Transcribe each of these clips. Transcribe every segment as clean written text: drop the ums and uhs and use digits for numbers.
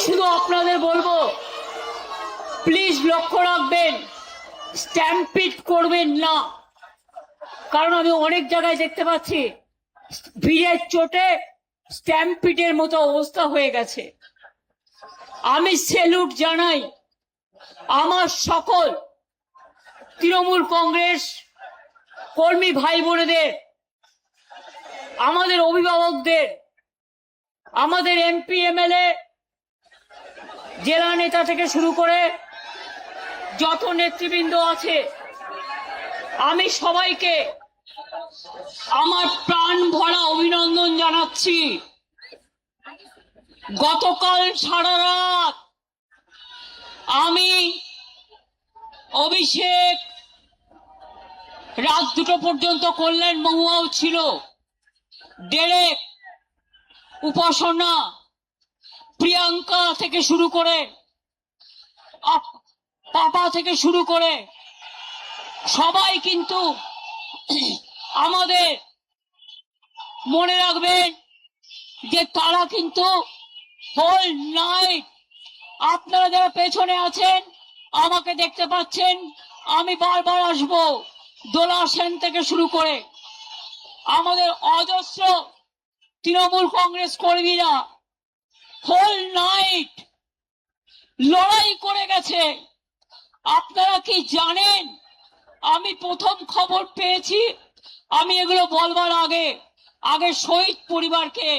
শুধু আপনাদের বলবো, প্লিজ লক্ষ্য রাখবেন, স্ট্যাম্পিড করবেন না। কারণ আমি অনেক জায়গায় দেখতে পাচ্ছি ভিড়ের চোটে স্ট্যাম্পিডের মতো অবস্থা হয়ে গেছে। আমি স্যালুট জানাই আমার সকল তৃণমূল কংগ্রেস কর্মী ভাই বোনেদের, আমাদের অভিভাবকদের, আমাদের এমপি এমএলএ, জেলা নেতা থেকে শুরু করে যত নেতৃবৃন্দ আছে, আমি সবাইকে আমার প্রাণ ভরা অভিনন্দন জানাচ্ছি। গতকাল সারা রাত আমি, অভিষেক, রাত 2টো পর্যন্ত কল্যাণ মহুয়াও ছিল, ডেরেক, উপাসনা, প্রিয়াঙ্কা থেকে শুরু করে পাপা থেকে শুরু করে সবাই কিন্তু আমাদের, মনে রাখবেন যে তারা কিন্তু হোল নাইট, আপনারা যারা পেছনে আছেন আমাকে দেখতে পাচ্ছেন, আমি বারবার আসব, দোলা সেন থেকে শুরু করে আমাদের অজস্র তৃণমূল কংগ্রেস কর্মীরা হোল নাইট লড়াই করে গেছে। আপনারা কি জানেন, আমি প্রথম খবর পেয়েছি, আমি এগুলো বলবার আগে শহীদ পরিবারকে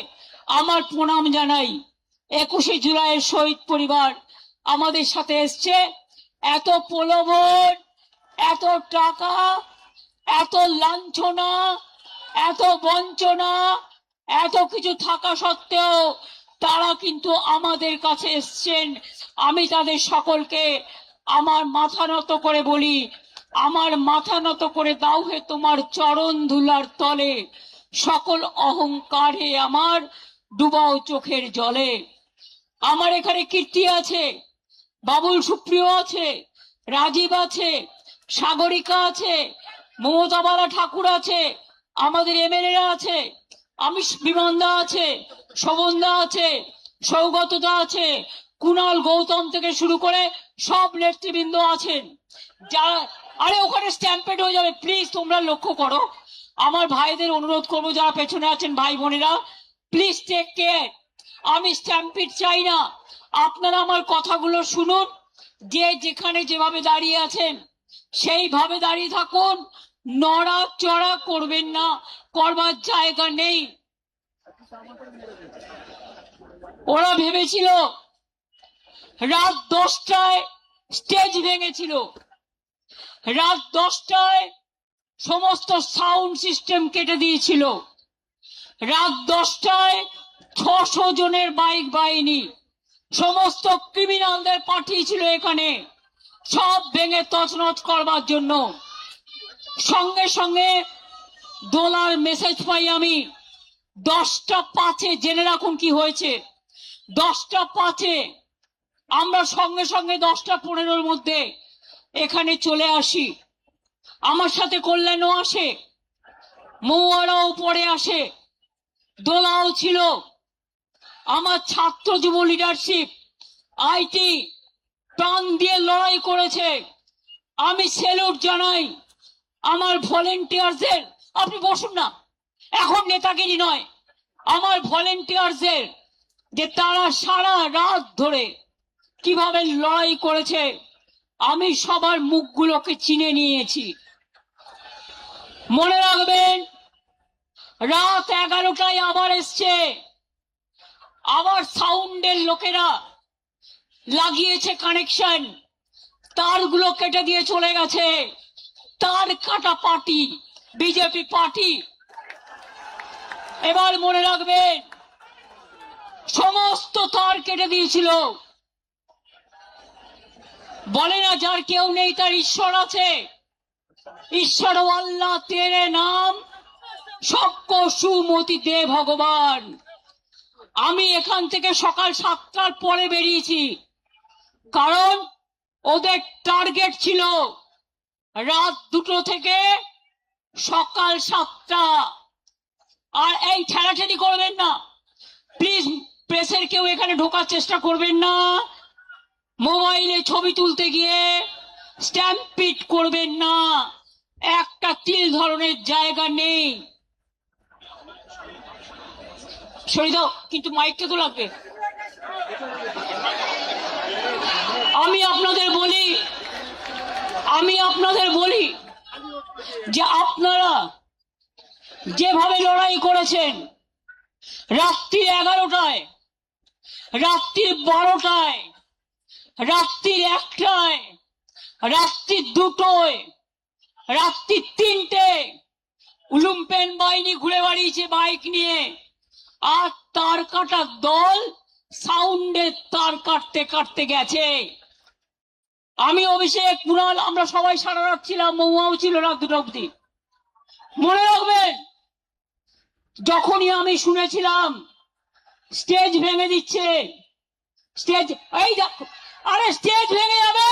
আমার প্রণাম জানাই। 21শে জুলাইয়ের শহীদ পরিবার আমাদের সাথে এসছে। এত প্রলোভন, এত টাকা, এত লাঞ্ছনা, এত বঞ্চনা, এত কিছু থাকা সত্ত্বেও তারা কিন্তু আমাদের কাছে এসছেন। আমি তাদের সকলকে আমার মাথা নত করে বলি, আমার মাথা নত করে দাও হে তোমার চরণ ধুলার তলে, সকল অহংকারে আমার ডুবাও চোখের জলে। আমার এখানে কীর্তি আছে, বাবুল সুপ্রিয় আছে, রাজীব আছে, সাগরিকা আছে, মমতাবালা ঠাকুর আছে, আমাদের এমএলএরা আছে, আমি বিমানদা আছে, শোভনদা আছে, সৌগতদা আছে, কুণাল গৌতম থেকে শুরু করে সব নেতৃবৃন্দ আছেন। যারা, আরে ওখানে স্ট্যাম্পেড হয়ে যাবে, প্লিজ তোমরা লক্ষ্য করো। আমার ভাইদের অনুরোধ করবো, যারা পেছনে আছেন ভাই বোনেরা, প্লিজ টেক কেয়ার। আমি স্ট্যাম্পিড চাই না। আপনারা আমার কথাগুলো শুনুন, যে যেখানে যেভাবে দাঁড়িয়ে আছেন সেইভাবে দাঁড়িয়ে থাকুন, নড়াচড়া করবেন না, করবার জায়গা নেই। ওরা ভেবেছিল রাত 10টায় স্টেজ ভেঙেছিল, রাত 10টায় সমস্ত সাউন্ড সিস্টেম কেটে দিয়েছিল, রাত 10টায় 600 জনের বাইক বাহিনী সমস্ত ক্রিমিনালদের পাঠিয়েছিল এখানে, সব ভেঙে তছনছ করবার জন্য। সঙ্গে সঙ্গে দোলার মেসেজ পাই আমি 10টা 5-এ, জেনে রাখুন কি হয়েছে। 10টা 5-এ আমরা সঙ্গে সঙ্গে 10টা 15-র মধ্যে এখানে চলে আসি। আমার সাথে কল্যাণও আসে, মৌয়ারাও পরে আসে, দোলাও ছিল, আমার ছাত্র যুব লিডারশিপ আইটি প্রাণ দিয়ে লড়াই করেছে। আমি স্যালুট জানাই আমার ভলেন্টিয়ারদের। আপনি বসুন না, এখন নেতাগিরি নয়, আমার ভলেন্টিয়ারদের, যে তারা সারা রাত ধরে কিভাবে লড়াই করেছে। আমি সবার মুখগুলোকে চিনে নিয়েছি। মনে রাখবেন, রাত 11টায় আবার এসছে, আবার সাউন্ডের লোকেরা লাগিয়েছে কানেকশন, তারগুলো কেটে দিয়ে চলে গেছে। তার কাটা পার্টি বিজেপি পার্টি। এবার মনে রাখবেন, সমস্ত তার কেটে দিয়েছিল। বলে না যার কেউ নেই তার ঈশ্বর আছে। ঈশ্বর আল্লাহ তেরে নাম সবকো সুমতি দে ভগবান। আমি এখান থেকে সকাল 7টার পরে বেরিয়েছি, কারণ ওদের টার্গেট ছিল রাত 2টো থেকে সকাল 7টা। আর এই ঠেলাঠেলি করবেন না প্লিজ, প্রেসের কেউ এখানে ঢোকার চেষ্টা করবেন না। মোবাইলে ছবি তুলতে গিয়ে স্ট্যাম্পিট করবেন না, একটা তিল ধরনের জায়গা নেই। সরিয়ে দাও, কিন্তু মাইকটা তো লাগবে। আমি আপনাদের বলি যে আপনারা যেভাবে লড়াই করেছেন, রাত্রি 11টায়, রাত্রি 12টায়, রাত্রি 1টায়, রাত্রি 2টোয়, রাত্রি 3টে লুম্পেন বাহিনী ঘুরে বেড়িয়েছে বাইক নিয়ে, আর তার কাটার দল সাউন্ডের তার কাটতে কাটতে গেছে। আমি, অভিষেক, কুণাল, আমরা সবাই সারা রাত ছিলাম, মহুয়াও ছিল রাত 2টা অবধি। মনে রাখবেন, যখনই আমি শুনেছিলাম স্টেজ ভেঙে দিচ্ছে, স্টেজ, এই দেখো, আরে স্টেজ ভেঙে যাবে,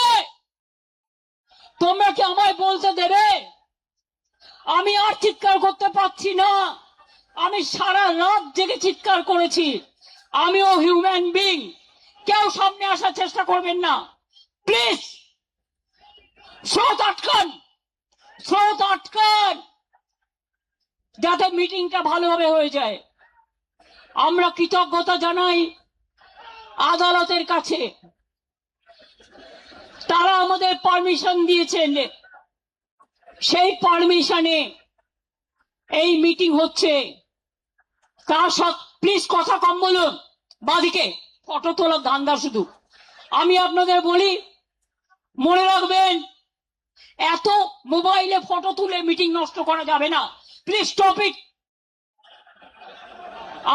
তোমরা কি আমায় বলতে দেবে? আমি আর চিৎকার করতে পারছি না। আমি সারা রাত জেগে চিৎকার করেছি। আমিও হিউম্যান বিং। কেউ সামনে আসার চেষ্টা করবেন না প্লিজ। স্রোত আটকান, যাতে মিটিংটা ভালোভাবে হয়ে যায়। আমরা কৃতজ্ঞতা জানাই আদালতের কাছে, তারা আমাদের পারমিশন দিয়েছেন, সেই পারমিশনে এই মিটিং হচ্ছে। তার সাথে প্লিজ কথা কম বলুন, বাদিকে ফটো তোলার ধান্দা শুধু। আমি আপনাদের বলি, মনে রাখবেন, এত মোবাইলে ফটো তুলে মিটিং নষ্ট করা যাবে না, প্লিজ স্টপ ইট।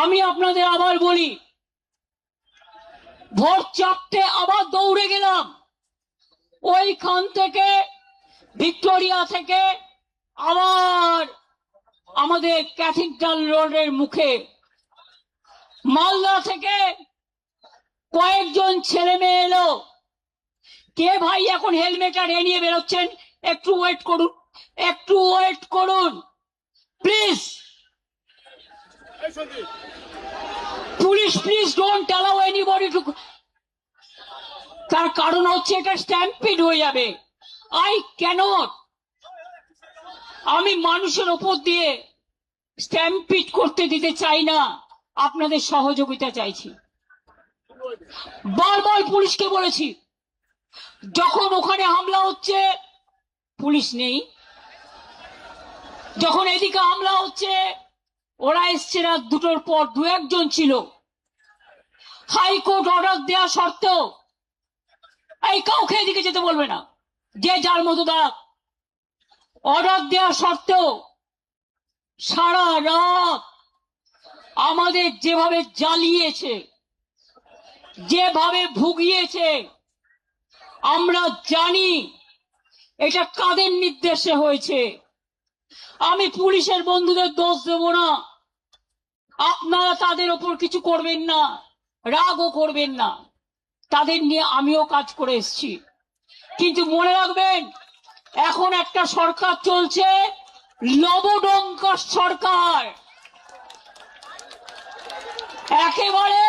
আমি আপনাদের আবার বলি, ভোর 4টে আবার দৌড়ে গেলাম, ওইখান থেকে ভিক্টোরিয়া থেকে আবার আমাদের ক্যাথিড্রাল রোডের মুখে, মালদা থেকে কয়েকজন ছেলে মেয়ে এলো। কে ভাই এখন হেলমেট আর নিয়ে বেরোচ্ছেন? একটু ওয়েট করুন please. Police, please don't allow anybody to. তার কারণ হচ্ছে এটা স্ট্যাম্পিড হয়ে যাবে। I can't. আমি মানুষের ওপর দিয়ে স্ট্যাম্পিড করতে দিতে চাই না, আপনাদের সহযোগিতা চাইছি। বারবার পুলিশকে বলেছি, যখন ওখানে হামলা হচ্ছে পুলিশ নেই, যখন এদিকে হামলা হচ্ছে ওরা এসছে রাত 2টোর পর, 2-1জন ছিল। হাইকোর্ট অর্ডার দেওয়া সত্ত্বেও এই কাউকে এদিকে যেতে বলবে না, যে যার মতো দাঁড়াক। অর্ডার দেওয়া সত্ত্বেও সারা রাত আমাদের যেভাবে জ্বালিয়েছে, যেভাবে ভুগিয়েছে, আমরা জানি এটা কাদের নির্দেশে হয়েছে। আমি পুলিশের বন্ধুদের দোষ দেব না, আপনারা তাদের ওপর কিছু করবেন না, রাগও করবেন না, তাদের নিয়ে আমিও কাজ করে এসেছি। কিন্তু মনে রাখবেন, এখন একটা সরকার চলছে, লবডঙ্কা সরকার। একেবারে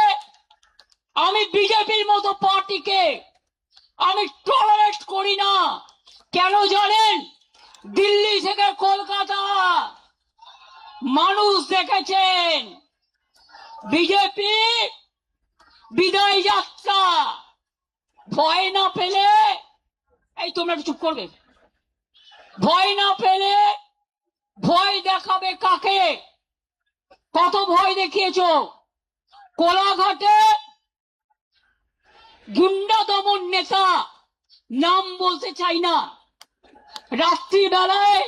আমি বিজেপির মতো পার্টিকে আমি টলারেট করি না। কেন জানেন? দিল্লি থেকে কলকাতা মানুষ দেখেছেন বিজেপি বিদায় যাত্রা। ভয় না পেলে, এই তোমরা একটু চুপ করবে, ভয় না পেলে ভয় দেখাবে কাকে? কত ভয় দেখিয়েছ? কোলাঘাটে গুন্ডা দমন নেতা, নাম বলতে চাই না, রাত্রিবেলায়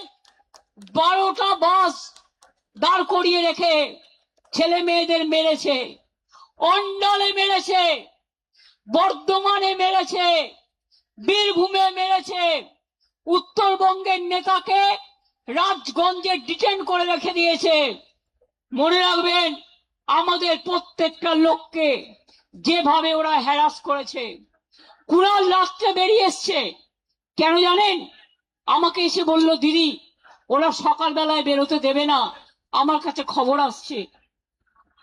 12টা বাস দাঁড় করিয়ে রেখে ছেলে মেয়েদের মেরেছে, অন্ডালে মেরেছে, বর্ধমানে মেরেছে, বীরভূমে মেরেছে। উত্তরবঙ্গের নেতাকে রাজগঞ্জে ডিটেন করে রেখে দিয়েছে। মনে রাখবেন, আমাদের প্রত্যেকটা লোককে যেভাবে ওরা হ্যারাস করেছে। কুণাল রাত্রে বেরিয়ে এসছে, কেন জানেন? আমাকে এসে বলল, দিদি ওরা সকালবেলায় বেরোতে দেবে না, আমার কাছে খবর আসছে।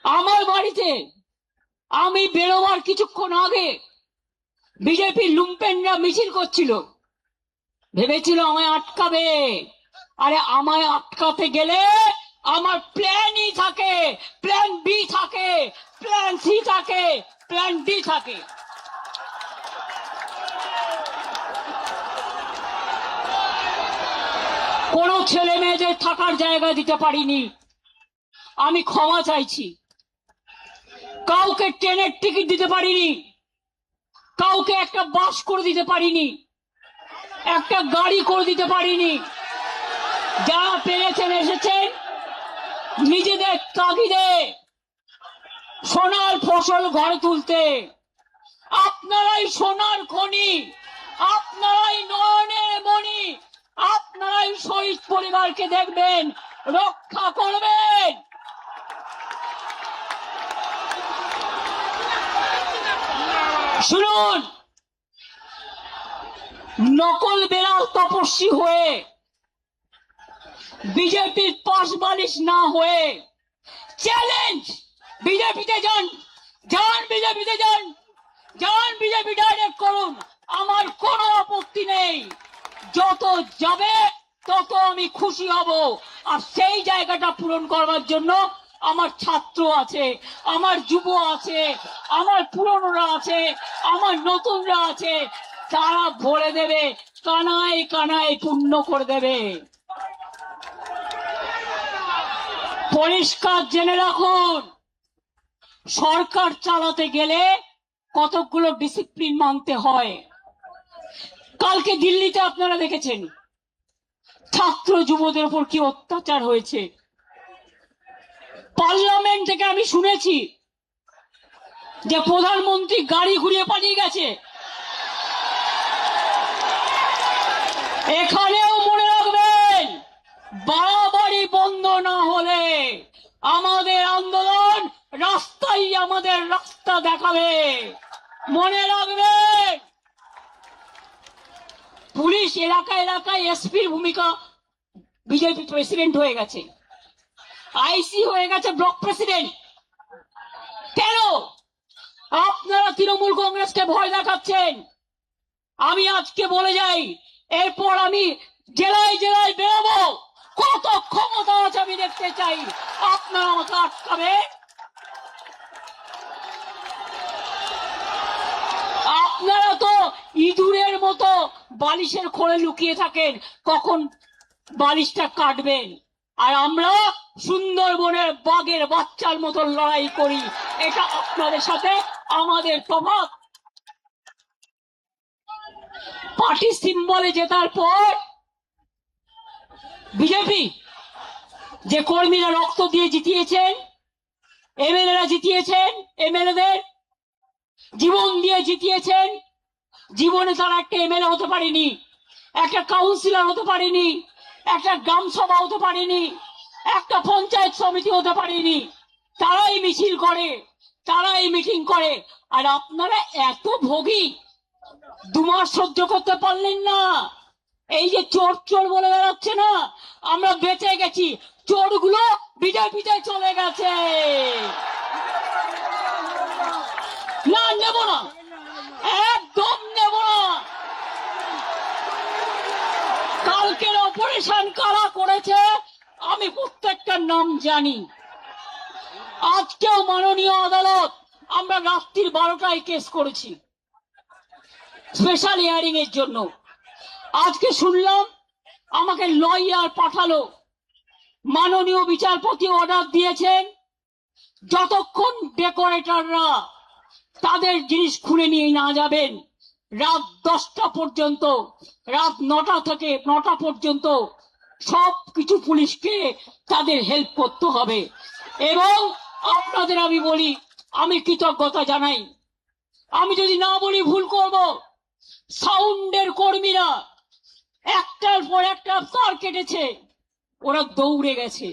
আমার বাড়িতে আমি বেরোবার কিছুক্ষণ আগে বিজেপির লুম্পেনরা মিছিল করছিল, ভেবেছিল আমায় আটকাবে। আরে আমায় আটকাতে গেলে আমার প্ল্যানই থাকে, প্ল্যান বি থাকে, প্ল্যান সি থাকে, প্ল্যান ডি থাকে। কোন ছেলে মেয়েদের থাকার জায়গা দিতে পারিনি, আমি ক্ষমা চাইছি। কাউকে ট্রেনের টিকিট দিতে পারিনি, কাউকে একটা বাস করে দিতে পারিনি, একটা গাড়ি করে দিতে পারিনি। যারা পেরেছেন এসেছেন নিজেদের তাগিদে সোনার ফসল ঘরে তুলতে। আপনারাই সোনার খনি, আপনারাই নয়নের মণি, আপনারাই শহীদ পরিবারকে দেখবেন, রক্ষা করবেন। শুনুন, নকল বেড়াল তপস্বী হয়ে বিজেপির পাশ বালিশ না হয়ে চ্যালেঞ্জ, বিজেপিতে যান, যান বিজেপিতে যান, যান বিজেপি ডাইরেক্ট করুন, আমার কোনো আপত্তি নেই। যত যাবে তত আমি খুশি হব। আর সেই জায়গাটা পূরণ করবার জন্য আমার ছাত্র আছে, আমার যুব আছে, আমার পুরনোরা আছে, আমার নতুনরা আছে, তারা ভরে দেবে, কানায় কানায় পূর্ণ করে দেবে। পরিষ্কার জেনে রাখুন, সরকার চালাতে গেলে কতগুলো ডিসিপ্লিন মানতে হয়। কালকে দিল্লিতে আপনারা দেখেছেন ছাত্র যুবদের উপর কি অত্যাচার হয়েছে। পার্লামেন্ট থেকে আমি শুনেছি যে প্রধানমন্ত্রী গাড়ি ঘুরিয়ে পালিয়ে গেছে। এখানেও মনে রাখবেন, বাড়াবাড়ি বন্ধ না হলে আমাদের আন্দোলন রাস্তায় আমাদের রাস্তা দেখাবে। মনে রাখবেন, পুলিশ এলাকায় এলাকায় এসপির ভূমিকা, বিজেপি প্রেসিডেন্ট হয়ে গেছে, আইসি হয়ে গেছে ব্লক প্রেসিডেন্ট। কেন আপনারা তৃণমূল কংগ্রেসকে ভয় দেখাচ্ছেন? আমি আজকে বলে যাই, এরপর আমি জেলায় জেলায় বেরোবো, কত ক্ষমতা আছে আমি দেখতে চাই। আপনারা আমাকে আটকাবেন? আপনারা তো ইঁদুরের মতো বালিশের খোলে লুকিয়ে থাকেন, কখন বালিশটা কাটবেন। আর আমরা সুন্দরবনের বাঘের বাচ্চার মতো লড়াই করি। এটা আপনাদের সাথে আমাদের তফাৎ। পার্টি সিম্বলে জেতার পর বিজেপি যে কর্মীরা রক্ত দিয়ে জিতিয়েছেন, এমএলএরা জিতিয়েছেন, এমএলএদের জীবন দিয়ে জিতিয়েছেন, জীবনে তারা একটা এমএলএ হতে পারেনি, একটা কাউন্সিলর হতে পারেনি, একটা গ্রাম সভা হতে পারেনি, একটা পঞ্চায়েত সমিতি হতে পারেনি। তারাই মিছিল করে, তারাই মিটিং করে। আর আপনারা এত ভোগী, 2 মাস সহ্য করতে পারলেন না। এই যে চোর চোর বলে বেড়াচ্ছে না, আমরা বেঁচে গেছি, চোরগুলো বিজেপিতে চলে গেছে। না, নেব না, একদম নেব না। কালকের অপারেশন কারা করেছে আমি প্রত্যেকটার নাম জানি। আজকেও মাননীয় আদালত, আমরা রাত্রির 12টায় কেস করেছি স্পেশাল হিয়ারিং এর জন্য। আজকে শুনলাম আমাকে লয়ার পাঠালো, মাননীয় বিচারপতি অর্ডার দিয়েছেন যতক্ষণ ডেকোরেটররা তাদের জিনিস খুলে নিয়ে না যাবেন, রাত 10টা পর্যন্ত, রাত 9টা থেকে 9টা পর্যন্ত সব কিছু পুলিশকে তাদের হেল্প করতে হবে। এবং আপনাদের আমি বলি, আমি কৃতজ্ঞতা জানাই, আমি যদি না বলি ভুল করব। সাউন্ডের কর্মীরা একটার পর একটা তার কেটেছে, ওরা দৌড়ে গেছে।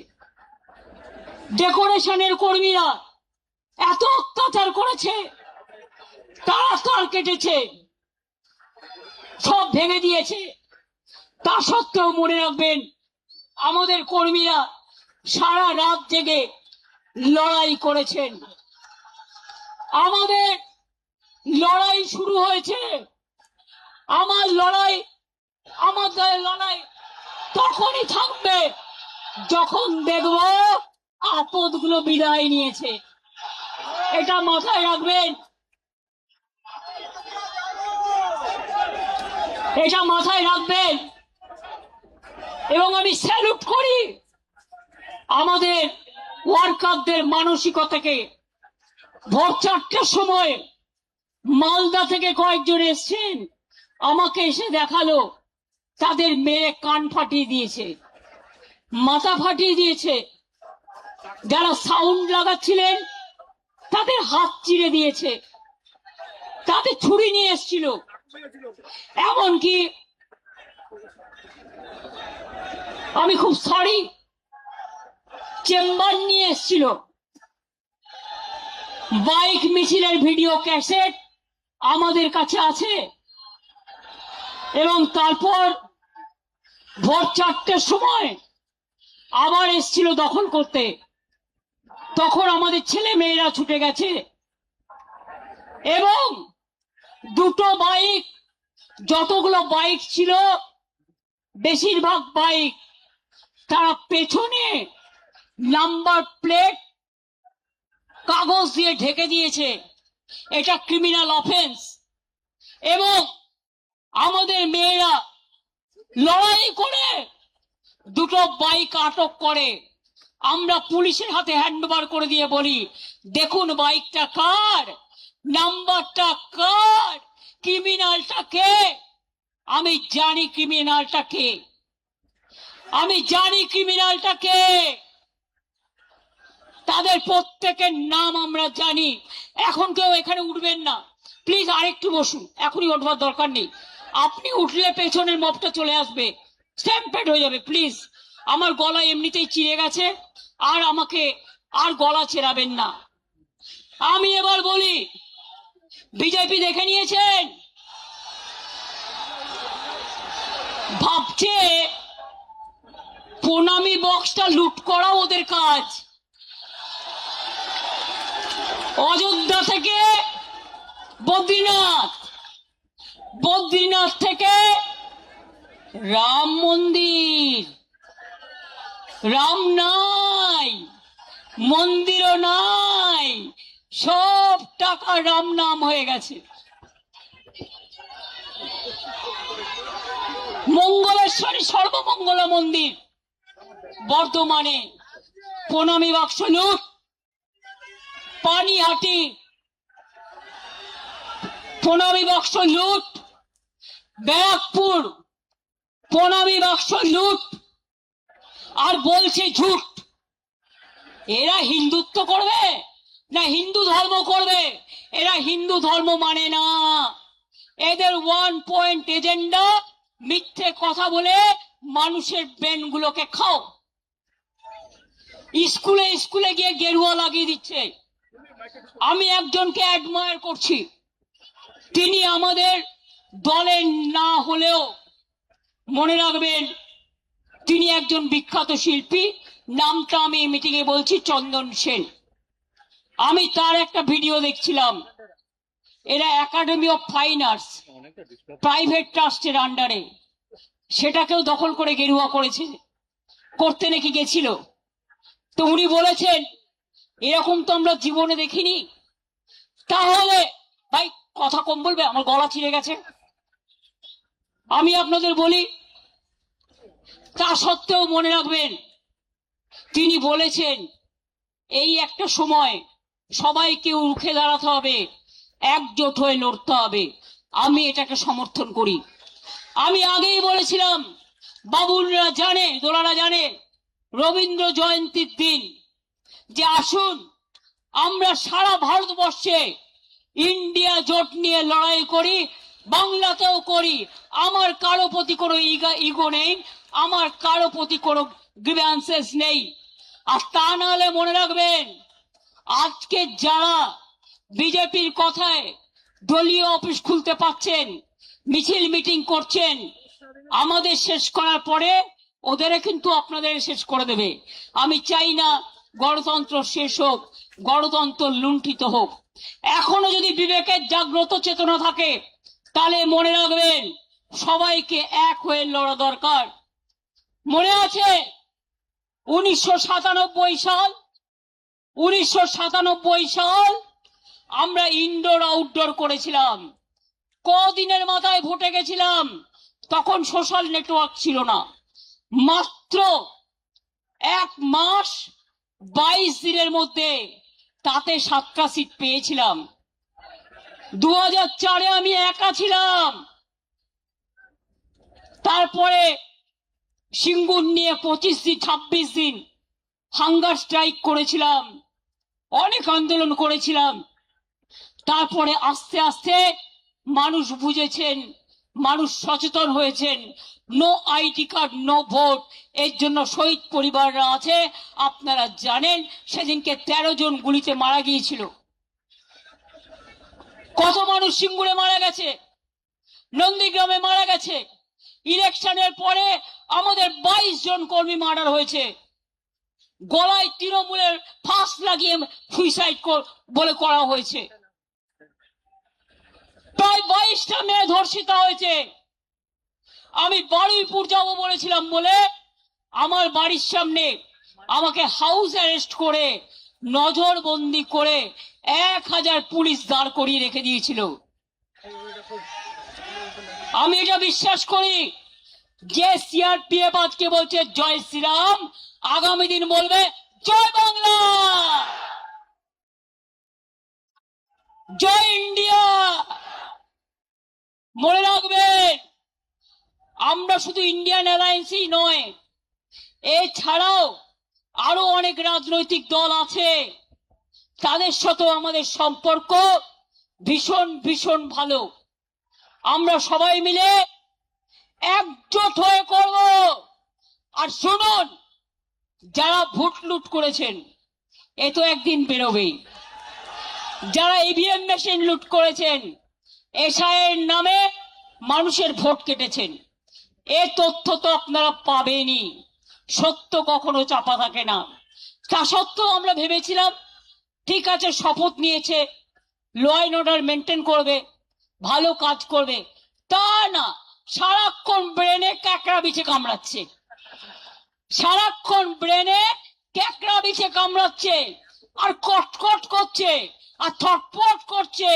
ডেকোরেশনের কর্মীরা এত অত্যাচার করেছে, তারা তার কেটেছে, সব ভেঙে দিয়েছে। তা সত্ত্বেও মনে রাখবেন, আমাদের কর্মীরা সারা রাত জেগে লড়াই করেছেন। আমাদের লড়াই শুরু হয়েছে। আমার লড়াই, আমাদের লড়াই তখনই থাকবে যখন দেখব আপদগুলো বিদায় নিয়েছে। এটা মাথায় রাখবেন, এটা মাথায় রাখবেন। এবং আমি স্যালুট করি আমাদের ওয়ার্কারদের মানসিকতাকে। ভোর 4টার সময় মালদা থেকে কয়েকজন এসছেন, আমাকে এসে দেখালো তাদের মেয়ে কান ফাটিয়ে দিয়েছে, মাথা ফাটিয়ে দিয়েছে। যারা সাউন্ড লাগাচ্ছিলেন তাদের হাত চিরে দিয়েছে, তাদের ছুরি নিয়ে এসছিল, এমনকি আমি খুব সরি চেম্বার নিয়ে এসছিল। বাইক মিছিলের ভিডিও ক্যাসেট আমাদের কাছে আছে। এবং তারপর ভোর 4টার সময় আবার এসছিল দখল করতে। তখন আমাদের ছেলে মেয়েরা ছুটে গেছে এবং দুটো বাইক, যতগুলো বাইক ছিল বেশিরভাগ বাইক তারা পেছনে নাম্বার প্লেট কাগজ দিয়ে ঢেকে দিয়েছে। এটা ক্রিমিনাল অফেন্স। এবং আমাদের মেয়েরা লড়াই করে দুটো বাইক আটক করে। আমরা পুলিশের হাতে হ্যান্ডওভার করে দিয়ে বলি, দেখুন বাইকটা কার, নাম্বারটা কার, ক্রিমিনালটা কে। আমি জানি ক্রিমিনালটা কে, আমি জানি ক্রিমিনালটা কে। তাদের প্রত্যেকের নাম আমরা জানি। এখন কেউ এখানে উঠবেন না প্লিজ, আরেকটু বসুন, এখনই উঠবার দরকার নেই। আপনি উঠলে পেছনের মবটা চলে আসবে, স্ট্যাম্পেড হয়ে যাবে। প্লিজ, আমার গলা এমনিতেই চিড়ে গেছে, আর আমাকে আর গলা ছেড়াবেন না। আমি এবার বলি, বিজেপি দেখে নিয়েছেন, ভাবছে প্রণামী বক্সটা লুট করা ওদের কাজ। অযোধ্যা থেকে বদ্রীনাথ, বদ্রীনাথ থেকে রাম মন্দির, রাম নাই, মন্দিরও নাই, সব টাকা রাম নাম হয়ে গেছে। মঙ্গলেশ্বরী সর্বমঙ্গলা মন্দির বর্ধমানে প্রণামী বাক্স লুট, পানিহাটি প্রণামী বাক্স লুট, ব্যারাকপুর প্রণামী বাক্স লুট, আর বলছে ঝুট। এরা হিন্দুত্ব করবে না হিন্দু ধর্ম করবে? এরা হিন্দু ধর্ম মানে না। এদের 1 পয়েন্ট এজেন্ডা, মিথ্যে কথা বলে মানুষের ব্রেন গুলোকে খাও। স্কুলে স্কুলে গিয়ে গেরুয়া লাগিয়ে দিচ্ছে। আমি একজনকে অ্যাডমায়ার করছি, তিনি আমাদের দলের না হলেও মনে রাখবেন তিনি একজন বিখ্যাত শিল্পী। নামটা আমি মিটিং এ বলছি, চন্দন সেন। আমি তার একটা ভিডিও দেখছিলাম। এরা academy of fine arts private ট্রাস্টের আন্ডারে, সেটাকেও দখল করে গেরুয়া করেছে, করতে নাকি গেছিল। তো উনি বলেছেন এরকম তো আমরা জীবনে দেখিনি। তাহলে ভাই কথা কম বলবে, আমার গলা ছিঁড়ে গেছে। আমি আপনাদের বলি, তা সত্ত্বেও মনে রাখবেন তিনি বলেছেন এই একটা সময় সবাইকে রুখে দাঁড়াতে হবে, একজোট হয়ে লড়তে হবে। আমি এটাকে সমর্থন করি। আমি আগেই বলেছিলাম, বাবুলরা জানে, দোলারা জানে, রবীন্দ্র জয়ন্তীর দিন যে আসুন আমরা সারা ভারতবর্ষে ইন্ডিয়া জোট নিয়ে লড়াই করি, বাংলাতেও করি। আমার কারো প্রতি কোনো ইগো নেই, আমার কারো প্রতি কোনো গ্রিভ্যান্সেস নেই। আর তা নাহলে মনে রাখবেন, আজকে যারা বিজেপির কথায় দলীয় অফিস খুলতে পারছেন, মিছিল মিটিং করছেন, আমাদের শেষ করার পরে ওদের কিন্তু আপনাদের শেষ করে দেবে। আমি চাই না গণতন্ত্র শেষ হোক, গণতন্ত্র লুণ্ঠিত হোক। এখনো যদি বিবেকের জাগ্রত চেতনা থাকে তাহলে মনে রাখবেন সবাইকে এক হয়ে লড়া দরকার। মনে আছে 1997 সাল আমরা ইনডোর আউটডোর করেছিলাম। কদিনের মাথায় ভোটে গেছিলাম, তখন সোশ্যাল নেটওয়ার্ক ছিল না। মাত্র 1 মাস 22 দিনের মধ্যে তাতে 7টা সিট পেয়েছিলাম। 2004-এ আমি একা ছিলাম। তারপরে সিঙ্গুর নিয়ে 26 দিন হাঙ্গার স্ট্রাইক করেছিলাম, অনেক আন্দোলন করেছিলাম। তারপরে আস্তে আস্তে মানুষ বুঝেছেন, মানুষ সচেতন হয়েছেন। No ID card no vote, এর জন্য শহীদ পরিবাররা আছে। আপনারা জানেন সেদিনকে 13 জন গুলিতে মারা গিয়েছিল। কত মানুষ সিঙ্গুরে মারা গেছে, নন্দীগ্রামে মারা গেছে। ইলেকশনের পরে আমাদের 22 জন কর্মী মার্ডার হয়েছে। গলায় তৃণমূলের ফাঁস লাগিয়ে সুইসাইড বলে করা হয়েছে। প্রায় 22টা মেয়ে ধর্ষিতা হয়েছে। আমি বারুইপুর যাব বলেছিলাম বলে আমার বাড়ির সামনে আমাকে হাউস অ্যারেস্ট করে নজরবন্দি করে 1000 পুলিশ দাঁড় করিয়ে রেখে দিয়েছিল। আমি এটা বিশ্বাস করি যে সিআরপিএফ আজকে বলছে জয় শ্রীরাম, আগামী দিন বলবে জয় বাংলা, জয় ইন্ডিয়া। মনে রাখবেন আমরা শুধু ইন্ডিয়ান অ্যালায়েন্সই নয়, এছাড়াও আরো অনেক রাজনৈতিক দল আছে, তাদের সাথেও আমাদের সম্পর্ক ভীষণ ভীষণ ভালো। আমরা সবাই মিলে একজোট হয়ে করব। আর শুনুন, যারা ভোট লুট করেছেন এ তো একদিন বেরোবেই। যারা ইভিএম মেশিন লুট করেছেন, এসআইয়ের নামে মানুষের ভোট কেটেছেন, এ তথ্য তো আপনারা পাবেনই। সত্য কখনো চাপা থাকে না। তা সত্ত্বেও আমরা ভেবেছিলাম ঠিক আছে, শপথ নিয়েছে, ল অ্যান্ড অর্ডার মেনটেন করবে, ভালো কাজ করবে। তা না, সারাক্ষণ ব্রেনে ক্যাকড়া বিছে কামড়াচ্ছে, সারাক্ষণ ব্রেনে ক্যাকড়া বিছে কামড়াচ্ছে, আর কটকট করছে, আর থটপট করছে।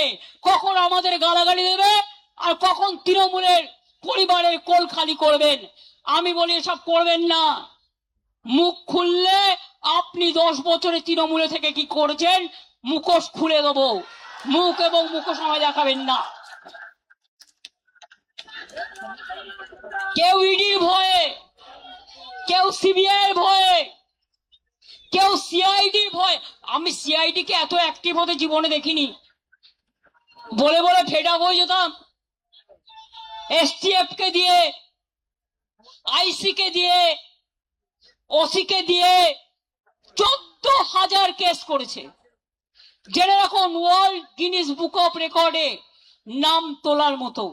কখন আমাদের গালাগালি দেবে, আর কখন তৃণমূলের পরিবারের কোল খালি করবেন। আমি বলি এসব করবেন না। মুখ খুললে আপনি 10 বছরে তৃণমূলে থেকে কি করেছেন মুখোশ খুলে দেবো। মুখ এবং মুখোশ আমায় দেখাবেন না। কেউ ইডির ভয়ে, কেউ সিবিআই এর ভয়ে, কেউ সিআইডির ভয়। আমি সিআইডি কে এত অ্যাক্টিভ হতে জীবনে দেখিনি। বলে বলে ফেড আপ হয়ে যেতাম। এসটিএফ কে দিয়ে, আইসি কে দিয়ে, ওসি কে দিয়ে 14,000 কেস করেছে। জেনে রাখুন, ওয়ার্ল্ড গিনিস বুক অফ রেকর্ডে নাম তোলার মতো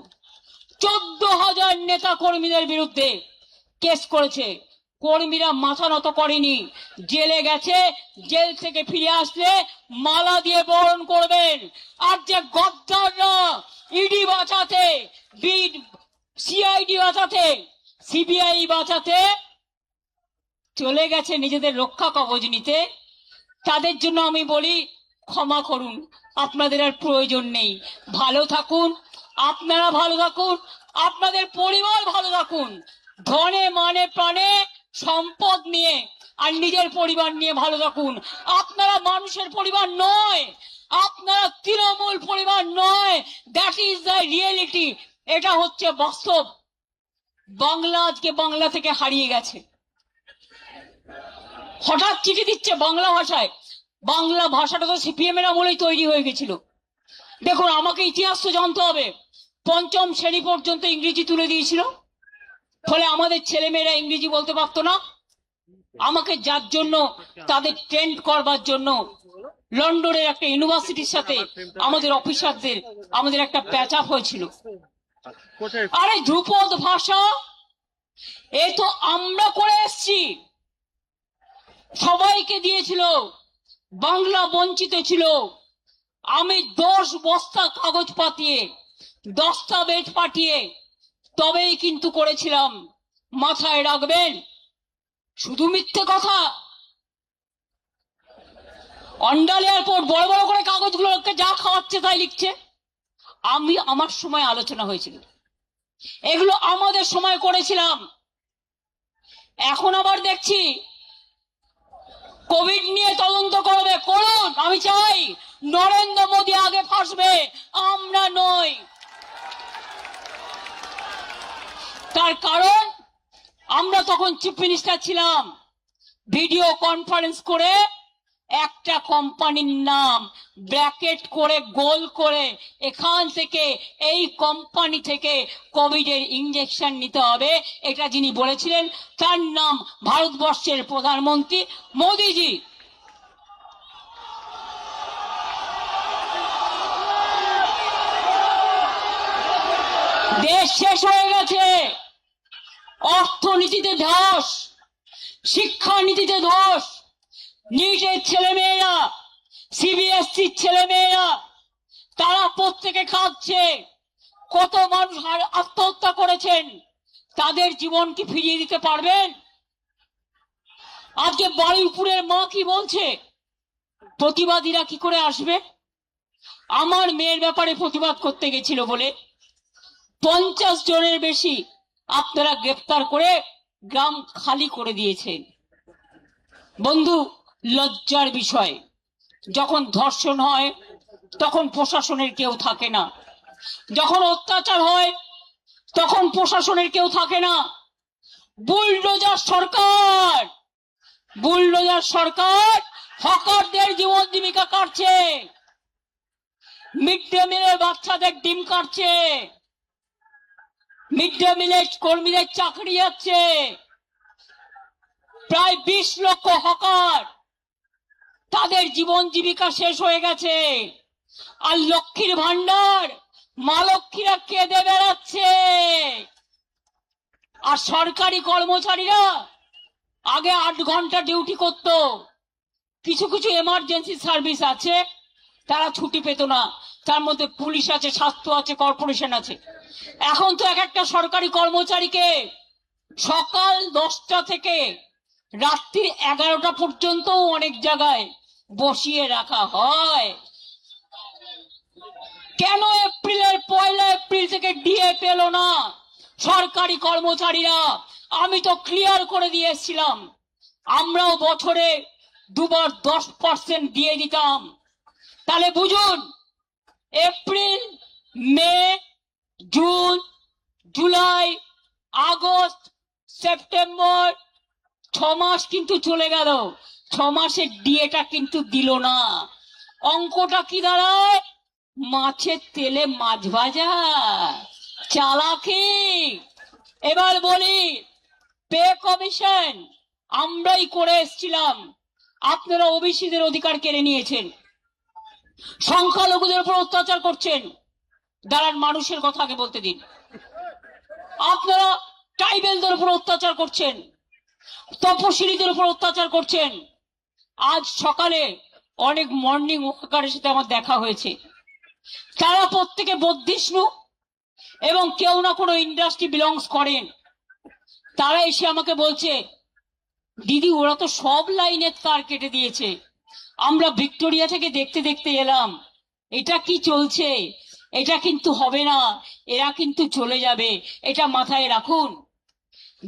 14,000 নেতা কর্মীদের বিরুদ্ধে কেস করেছে। কর্মীরা মাথা নত করেনি, জেলে গেছে। জেল থেকে ফিরে আসলে মালা দিয়ে বরণ করবেন। আর যে গদ্দাররা ইডি বাঁচাতে, সিআইডি বাঁচাতে, সিবিআই বাঁচাতে চলে গেছে নিজেদের রক্ষা কবচ নিতে, তাদের জন্য আমি বলি ক্ষমা করুন, আপনাদের আর প্রয়োজন নেই। ভালো থাকুন, আপনারা ভালো থাকুন, আপনাদের পরিবার ভালো থাকুন। ধনে মানে প্রাণে সম্পদ নিয়ে আর নিজের পরিবার নিয়ে ভালো থাকুন। আপনারা মানুষের পরিবার নয়, আপনারা তৃণমূল পরিবার নয়। That is the reality. এটা হচ্ছে বাস্তব। বাংলা আজকে বাংলা থেকে হারিয়ে গেছে। হঠাৎ চিঠি দিচ্ছে বাংলা ভাষায়। বাংলা ভাষাটা তো সিপিএম এর আমলেই তৈরি হয়ে গেছিল। দেখুন, আমাকে ইতিহাস তো জানতে হবে। 5ম শ্রেণী পর্যন্ত ইংরেজি তুলে দিয়েছিল, ফলে আমাদের ছেলেমেয়েরা ইংরেজি বলতে পারতো না। আমাকে যার জন্য তাদের ট্রেন্ড করবার জন্য লন্ডনের একটা ইউনিভার্সিটির সাথে আমাদের অফিসারদের আমাদের একটা প্যাচ আপ হয়েছিল। আরে ধ্রুপদ ভাষা এ তো আমরা করে এসছি, সবাইকে দিয়েছিল। বাংলা বঞ্চিত ছিল, আমি 10 বস্তা কাগজ পাঠিয়ে দস্তাবেজ পাঠিয়ে তবেই কিন্তু করেছিলাম। মাথায় রাখবেন, শুধু মিথ্যে কথা। অন্ডাল এয়ারপোর্ট বড় বড় করে কাগজগুলোকে যা খাওয়াচ্ছে তাই লিখছে। আমার সময় আলোচনা হয়েছিল, এগুলো আমাদের সময় করেছিলাম। এখন আবার দেখছি কোভিড নিয়ে তদন্ত করবে, করুন। আমি চাই নরেন্দ্র মোদী আগে ফাঁসবে, আমরা নই। তার কারণ আমরা তখন চিফ মিনিস্টার ছিলাম, ভিডিও কনফারেন্স করে একটা কোম্পানির নাম ব্র্যাকেট করে গোল করে এখান থেকে এই কোম্পানি থেকে কোভিডের ইনজেকশন নিতে হবে, এটা যিনি বলেছিলেন তার নাম ভারতবর্ষের প্রধানমন্ত্রী মোদীজি। দেশ শেষ হয়ে গেছে, অর্থনীতিতে ধস, শিক্ষানীতিতে ধস। নিটের ছেলেমেয়েরা, সিবিএসসির ছেলেমেয়েরা, তারা প্রত্যেকে কাঁদছে। কত মানুষ আত্মহত্যা করেছেন, তাদের জীবন কি ফিরিয়ে দিতে পারবেন? আজকে বারুইপুরের মা কি বলছে, প্রতিবাদীরা কি করে আসবে? আমার মেয়ের ব্যাপারে প্রতিবাদ করতে গেছিল বলে 50 জনের বেশি আপনারা গ্রেফতার করে গ্রাম খালি করে দিয়েছেন। বন্ধু, লজ্জার বিষয়। যখন ধর্ষণ হয় তখন প্রশাসনের কেউ থাকে না, যখন অত্যাচার হয় তখন প্রশাসনের কেউ থাকে না। বুলডোজার সরকার, বুলডোজার সরকার হকারদের জীবন জীবিকা কাটছে, মিড ডে মিলের বাচ্চাদের ডিম কাটছে, মিড ডে মিলের কর্মীদের চাকরি যাচ্ছে। প্রায় 20 লক্ষ হকার, তাদের জীবন জীবিকা শেষ হয়ে গেছে। আর লক্ষ্মীর ভান্ডার মা লক্ষ্মীরা কেঁদে বেড়াচ্ছে। আর সরকারি কর্মচারীরা আগে 8 ঘন্টা ডিউটি করত, কিছু কিছু এমার্জেন্সি সার্ভিস আছে তারা ছুটি পেত না, তার মধ্যে পুলিশ আছে, স্বাস্থ্য আছে, কর্পোরেশন আছে। এখন তো এক একটা সরকারি কর্মচারীকে সকাল 10টা থেকে রাত্রি 11টা পর্যন্ত অনেক জায়গায় বসিয়ে রাখা হয়। কেন এপ্রিলের 1 এপ্রিল থেকে ডিএ পেল না সরকারি কর্মচারীরা? আমি তো ক্লিয়ার করে দিয়েছিলাম, আমরাও বছরে 2 বার 10% দিয়ে দিতাম। তাহলে বুঝুন, এপ্রিল, মে, জুন, জুলাই, আগস্ট, সেপ্টেম্বর, 6 মাস কিন্তু চলে গেল, 6 মাসের ডিএটা কিন্তু দিল না। অঙ্কটা কি দাঁড়ায়? মাছের তেলে মাছ ভাজা, চালাকি। এবার বলি, পে কমিশন আমরাই করে এসেছিলাম, আপনারা ওবিসিদের অধিকার কেড়ে নিয়েছেন, সংখ্যালঘুদের উপর অত্যাচার করছেন। দাঁড়ান, মানুষের কথা আগে বলতে দিন। আপনারা ট্রাইবেলদের উপর অত্যাচার করছেন, তপশিলীদের উপর অত্যাচার করছেন। আজ সকালে অনেক মর্নিং ওয়াকারের সাথে আমার দেখা হয়েছে, তারা প্রত্যেকে বৌদ্ধিষ্ণু এবং কেউ না কোনো ইন্ডাস্ট্রি বিলংস করেন। তারা এসে আমাকে বলছে, দিদি ওরা তো সব লাইনের তার কেটে দিয়েছে, আমরা ভিক্টোরিয়া থেকে দেখতে দেখতে এলাম, এটা কি চলছে? এটা কিন্তু হবে না, এরা কিন্তু চলে যাবে, এটা মাথায় রাখুন।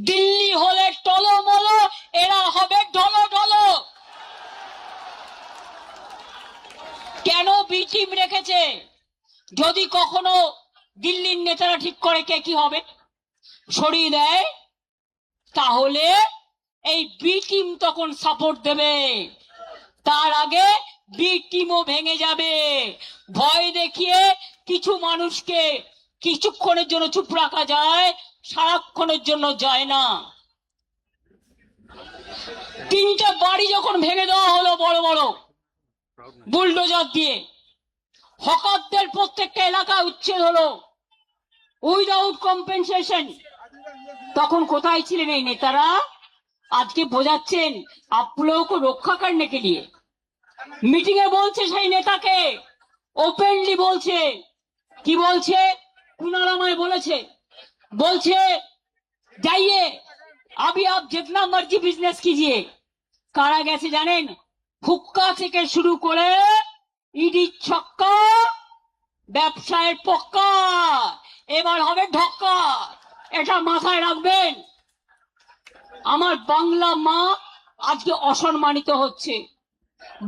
দিল্লি হলে টলমলো, এরা হবে ডলো। কেন বি টিম রেখেছে? যদি কখনো দিল্লির নেতারা ঠিক করে কে কি হবে, সরিয়ে দেয়, তাহলে এই বি টিম তখন সাপোর্ট দেবে। তার আগে বি টিমও ভেঙে যাবে। ভয় দেখিয়ে কিছু মানুষকে কিছুক্ষণের জন্য চুপ রাখা যায়, সারাক্ষণের জন্য যায় না। 3টে বাড়ি যখন ভেঙে দেওয়া হলো বড় বড় বুলডোজার দিয়ে, হকারদের প্রত্যেকটা এলাকা উচ্ছেদ হলো উইদাউট কম্পেনসেশন, তখন কোথায় ছিলেন এই নেতারা? আজকে বোঝাচ্ছেন আপ লোগों को রক্ষা करने के लिए। মিটিং এ বলছে সেই নেতাকে, ओपनली বলছে কি বলছে কুনাল আমায় বলছে जाइए अभी आप जितना मर्जी बिजनेस कीजिए কারা গেছে জানেন হুক্কা থেকে শুরু করে ইডি ছক্কা ব্যবসায়ের পক্কা এবার হবে ঢক্কা এটা মাথায় রাখবেন আমার বাংলা মা আজকে অসম্মানিত হচ্ছে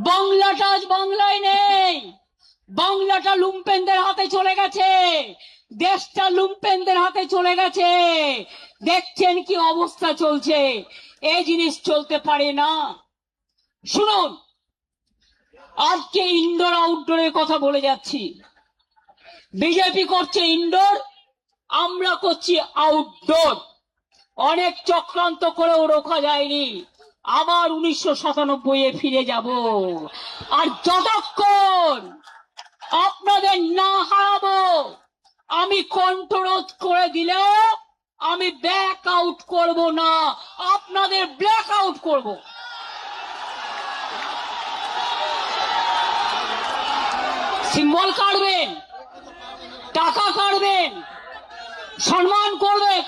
বাংলাটা আজ বাংলায় নেই বাংলাটা লুম্পেনদের হাতে চলে গেছে দেশটা লুম্পেনদের হাতে চলে গেছে দেখছেন কি অবস্থা চলছে এই জিনিস চলতে পারে না শুনুন আজকে ইনডোর আউটডোরের কথা বলে যাচ্ছি বিজেপি করছে ইনডোর আমরা করছি আউটডোর অনেক চক্রান্ত করেও রোখা যায়নি আবার 1997 ফিরে যাব আর যতক্ষণ আপনাদের না হারাবো আমি কন্ট্রোল করে দিলেও আমি ব্যাক আউট করব না আপনাদের ব্ল্যাক আউট করব সিম্বল কাটবেন টাকা কাটবেন সম্মান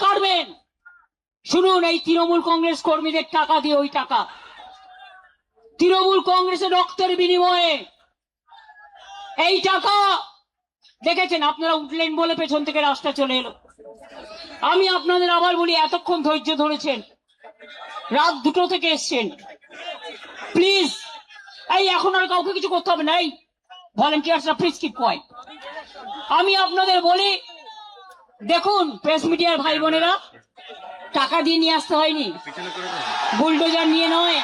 কাটবেন শুনুন এই তৃণমূল কংগ্রেস কর্মীদের টাকা দিয়ে ওই টাকা তৃণমূল কংগ্রেসের রক্তের বিনিময়ে এই টাকা দেখেছেন আপনারা উঠলেন বলে পেছন থেকে রাস্তা চলে এলো আমি আপনাদের আবার বলি এতক্ষণ ধৈর্য ধরেছেন রাত 2টো থেকে এসছেন প্লিজ এই এখন আর কাউকে কিছু করতে হবে না এই ভলেন্টিয়ার্সরা প্লিজ কিপ কোয়াইট আমি আপনাদের বলি দেখুন প্রেস মিডিয়ার ভাই বোনেরা টাকা দিয়ে নিয়ে আসতে হয়নি বুলডোজার নিয়ে নয়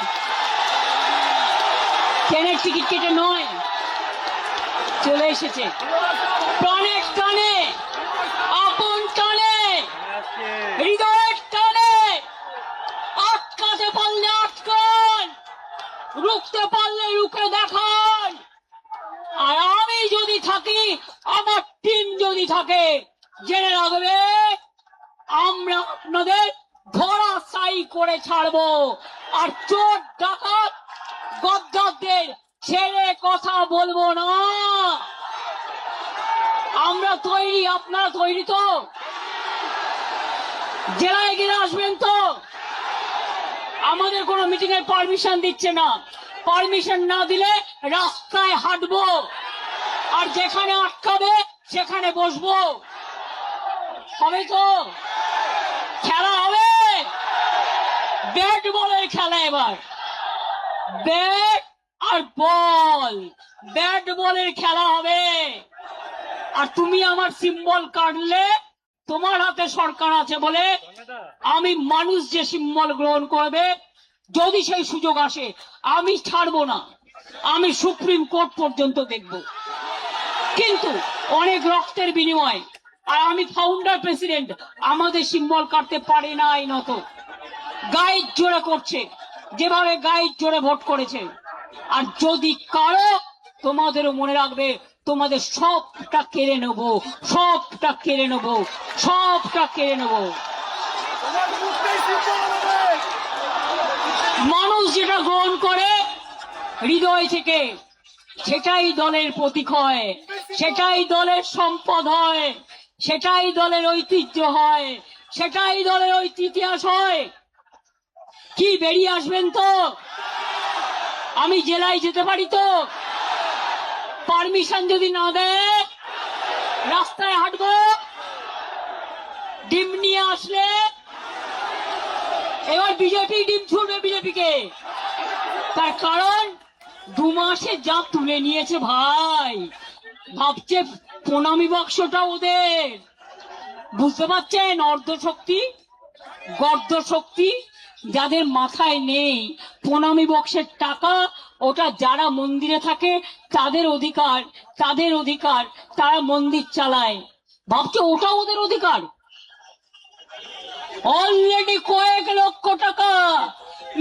ট্রেনের টিকিট কেটে নয় চলে এসেছে প্রাণের টানে আপন টানে হৃদয়ের টানে আটকাতে পারলে আটকান রুখতে পারলে রুখে দেখান আর আমি যদি থাকি আমার টিম যদি থাকে জেনে রাখবে আমরা আপনাদের ধরাশায়ী করে ছাড়বো আর চোর ডাকাত গদ্দারদের ছেড়ে কথা বলবো না আমরা তৈরি আপনারা তৈরি তো জেলায় গিয়ে আসবেন তো আমাদের কোনো মিটিং এর পারমিশন দিচ্ছে না পারমিশন না দিলে রাস্তায় হাঁটবো আর যেখানে আটকাবে সেখানে বসবো হবে তো খেলা হবে ব্যাট বলের খেলা এবার ব্যাট আর বল ব্যাট বলের খেলা হবে আর তুমি আমার সিম্বল কাটলে তোমার হাতে সরকার আছে বলে আমি মানুষ যে সিম্বল গ্রহণ করবে যদি সেই সুযোগ আসে আমি ছাড়বো না আমি সুপ্রিম কোর্ট পর্যন্ত দেখব কিন্তু অনেক রক্তের বিনিময় আর আমি ফাউন্ডার প্রেসিডেন্ট আমাদের সিম্বল কাটতে পারে না আইনত গাইড জোরে করছে যেভাবে গাইড জোরে ভোট করেছে আর যদি কারো তোমাদেরও মনে রাখবে তোমাদের সবটা কেড়ে নেব সবটা কেড়ে নেব সবটা কেড়ে নেব মানুষ যেটা গ্রহণ করে হৃদয় থেকে সেটাই দলের প্রতীক হয় সেটাই দলের সম্পদ হয় সেটাই দলের ঐতিহ্য হয় সেটাই দলের ইতিহাস হয় কি বেরিয়ে আসবেন তো আমি জেলায় যেতে পারি তো পারমিশন যদি না দেয় রাস্তায় হাঁটবো ডিম নিয়ে আসলে এবার বিজেপি ডিম ছুড়বে বিজেপিকে তার কারণ 2 মাসে যা তুলে নিয়েছে ভাই ভাবছে প্রণামী বাক্সটা ওদের বুঝতে পারছেন অর্ধশক্তি গর্দ শক্তি যাদের মাথায় নেই প্রণামী বক্সের টাকা ওটা যারা মন্দিরে থাকে তাদের অধিকার তারা মন্দির চালায় ভাবছে ওটা ওদের অধিকার অলরেডি কয়েক লক্ষ টাকা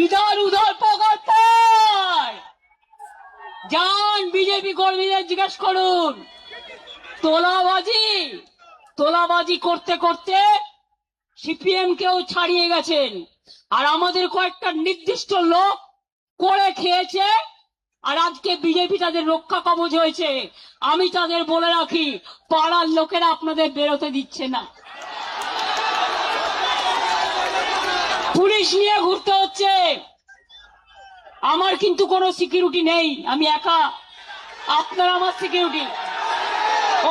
ইধার উধার পকার পায় যান বিজেপি কর্মীদের জিজ্ঞেস করুন তোলাবাজি করতে করতে সিপিএম কেও ছাড়িয়ে গেছেন আর আমাদের কয়েকটা নির্দিষ্ট লোক করে খেয়েছে আর আজকে বিজেপি তাদের রক্ষা কবচ হয়েছে। আমি তাদের বলে রাখি, পাড়ার লোকেরা আপনাদের বেরোতে দিচ্ছে না, পুলিশ নিয়ে ঘুরতে হচ্ছে। আমার কিন্তু কোনো সিকিউরিটি নেই, আমি একা, আপনারা আমার সিকিউরিটি।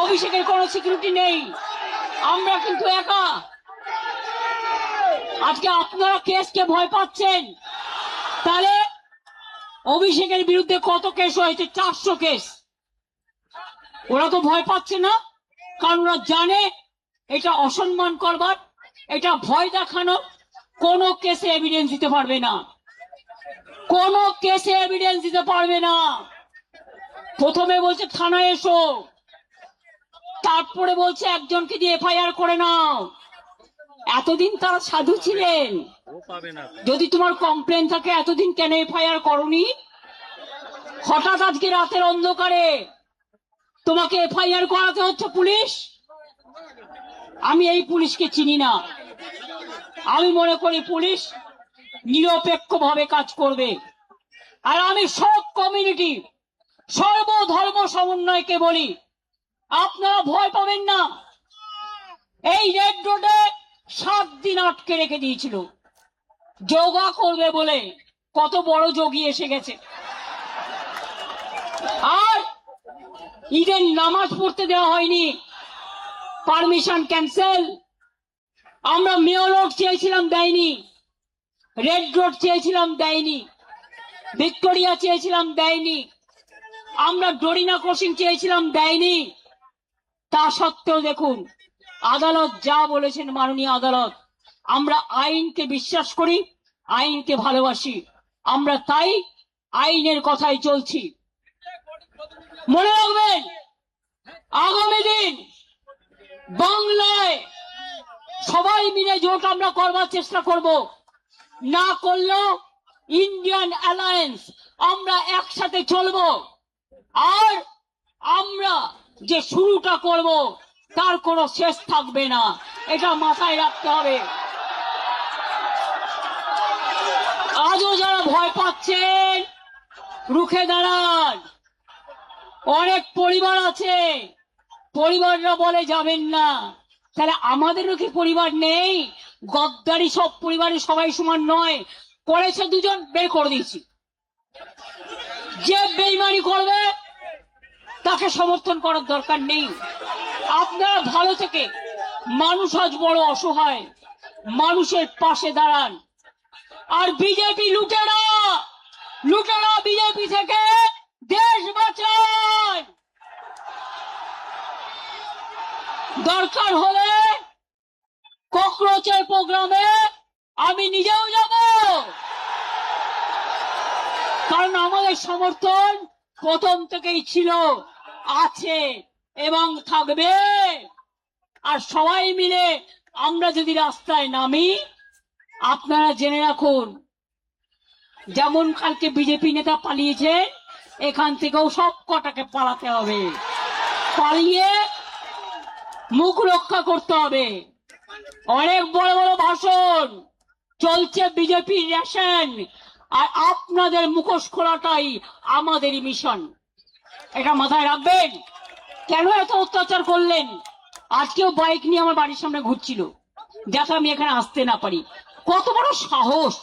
অভিষেকের কোনো সিকিউরিটি নেই, আমরা কিন্তু একা। আজকে আপনারা কেসকে ভয় পাচ্ছেন, তাহলে অভিষেকের বিরুদ্ধে কত কেস হয়েছে? 400 কেস। ওরা তো ভয় পাচ্ছে না, কারণ ওরা জানে এটা অসম্মান করবার, এটা ভয় দেখানো। কোনো কেসে এভিডেন্স দিতে পারবে না, কোনো কেসে এভিডেন্স দিতে পারবে না। প্রথমে বলছে থানায় এসো, তারপরে বলছে একজনকে দিয়ে এফআইআর করে নাও। এতদিন তারা সাধু ছিলেন, যদি তোমার কমপ্লেন থাকে এতদিন কেন এফআইআর করনি? হঠাৎ আজকে রাতের অন্ধকারে তোমাকে এফআইআর করাতে হচ্ছে পুলিশ? আমি এই পুলিশকে চিনি না। আমি মনে করি পুলিশ নিরপেক্ষভাবে কাজ করবে। আর আমি সব কমিউনিটি, সর্বধর্ম সমন্বয়কে বলি, আপনারা ভয় পাবেন না। এই রেড রোডে 7 দিন আটকে রেখে দিয়েছিল যোগা করবে বলে। কত বড় যোগী এসে গেছে। আর ঈদের নামাজ পড়তে দেওয়া হয়নি, পারমিশন ক্যান্সেল। আমরা মেয়র রোড চেয়েছিলাম, দেয়নি। রেড রোড চেয়েছিলাম, দেয়নি। ভিক্টোরিয়া চেয়েছিলাম, দেয়নি। আমরা ডরিনা ক্রসিং চেয়েছিলাম, দেয়নি। তা সত্ত্বেও দেখুন আদালত যা বলেছেন, মাননীয় আদালত। আমরা আইনকে বিশ্বাস করি, আইনকে ভালোবাসি, আমরা তাই আইনের কথাই চলছি। মনে রাখবেন, আগামী দিন বাংলায় সবাই মিলে জোট আমরা করবার চেষ্টা করব। না করলেও ইন্ডিয়ান অ্যালায়েন্স, আমরা একসাথে চলব। আর আমরা যে শুরুটা করব তার কোনো শেষ থাকবে না, এটা মাথায় রাখতে হবে। আজও যারা ভয় পাচ্ছেন, রুখে দাঁড়ান। অনেক পরিবার আছে, পরিবাররা বলে যাবেন না। তাহলে আমাদেরও কি পরিবার নেই? গদ্দারি সব পরিবারের সবাই সমান নয়। করেছে দুজন, বের করে দিয়েছি। যে বেইমানি করবে তাকে সমর্থন করার দরকার নেই। আপনারা ভালো থেকে, মানুষ আজ বড় অসহায়, মানুষের পাশে দাঁড়ান। আর বিজেপি লুটেরা, লুটেরা বিজেপি থেকে দেশ বাঁচান। দরকার হলে ককরোচের প্রোগ্রামে আমি নিজেও যাব, কারণ আমাদের সমর্থন প্রথম থেকেই ছিল, আছে এবং থাকবে। আর সবাই মিলে আমরা যদি রাস্তায় নামি, আপনারা জেনে রাখুন, যেমন কালকে বিজেপি নেতা পালিয়েছে, এখান থেকেও সব কটাকে পালাতে হবে। পালিয়ে মুখ রক্ষা করতে হবে। অনেক বড় বড় ভাষণ চলছে বিজেপির রেশন, আর আপনাদের মুখোশ খোলাটাই আমাদেরই মিশন। এটা মাথায় রাখবেন। কেন এত অত্যাচার করলেন? আজকেও বাইক নিয়ে আমার বাড়ির সামনে ঘুরছিল, যাতে আমি এখানে আসতে না পারি। কত বড় সাহস,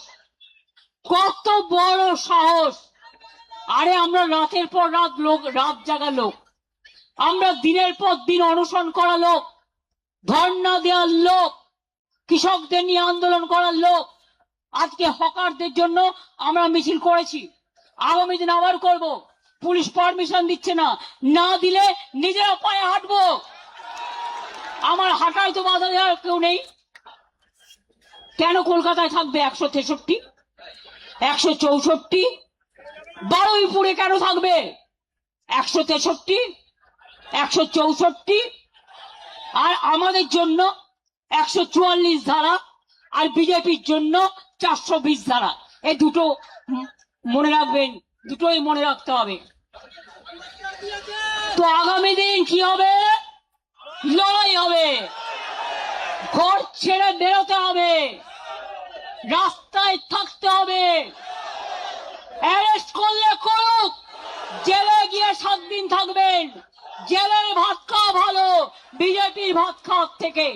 কত বড় সাহস! আরে আমরা রাতের পর রাত লোক, রাত জাগা লোক, আমরা দিনের পর দিন অনশন করা লোক, ধর্ণা দেওয়ার লোক, কৃষকদের নিয়ে আন্দোলন করার লোক। আজকে হকারদের জন্য আমরা মিছিল করেছি, আগামী দিন আবার করব। পুলিশ পারমিশন দিচ্ছে না, না দিলে নিজেরা পায়ে হাঁটবো। আমার হাঁটায় তো বাধা দেওয়ার কেউ নেই। কেন কলকাতায় থাকবে 163, 164? বারুইপুরে কেন থাকবে 163, 164? আর আমাদের জন্য 144 ধারা, আর বিজেপির জন্য 420 ধারা। এই দুটো মনে রাখবেন, দুটোই মনে রাখতে হবে। তো আগামী দিন কি হবে? লড়াই হবে, ঘর ছেড়ে বেরোতে হবে, রাস্তায় থাকতে হবে। অ্যারেস্ট করলে করুক, জেলে গিয়ে 7 দিন থাকবেন। জেলের ভাত খাওয়া ভালো বিজেপির ভাত খাওয়ার থেকে।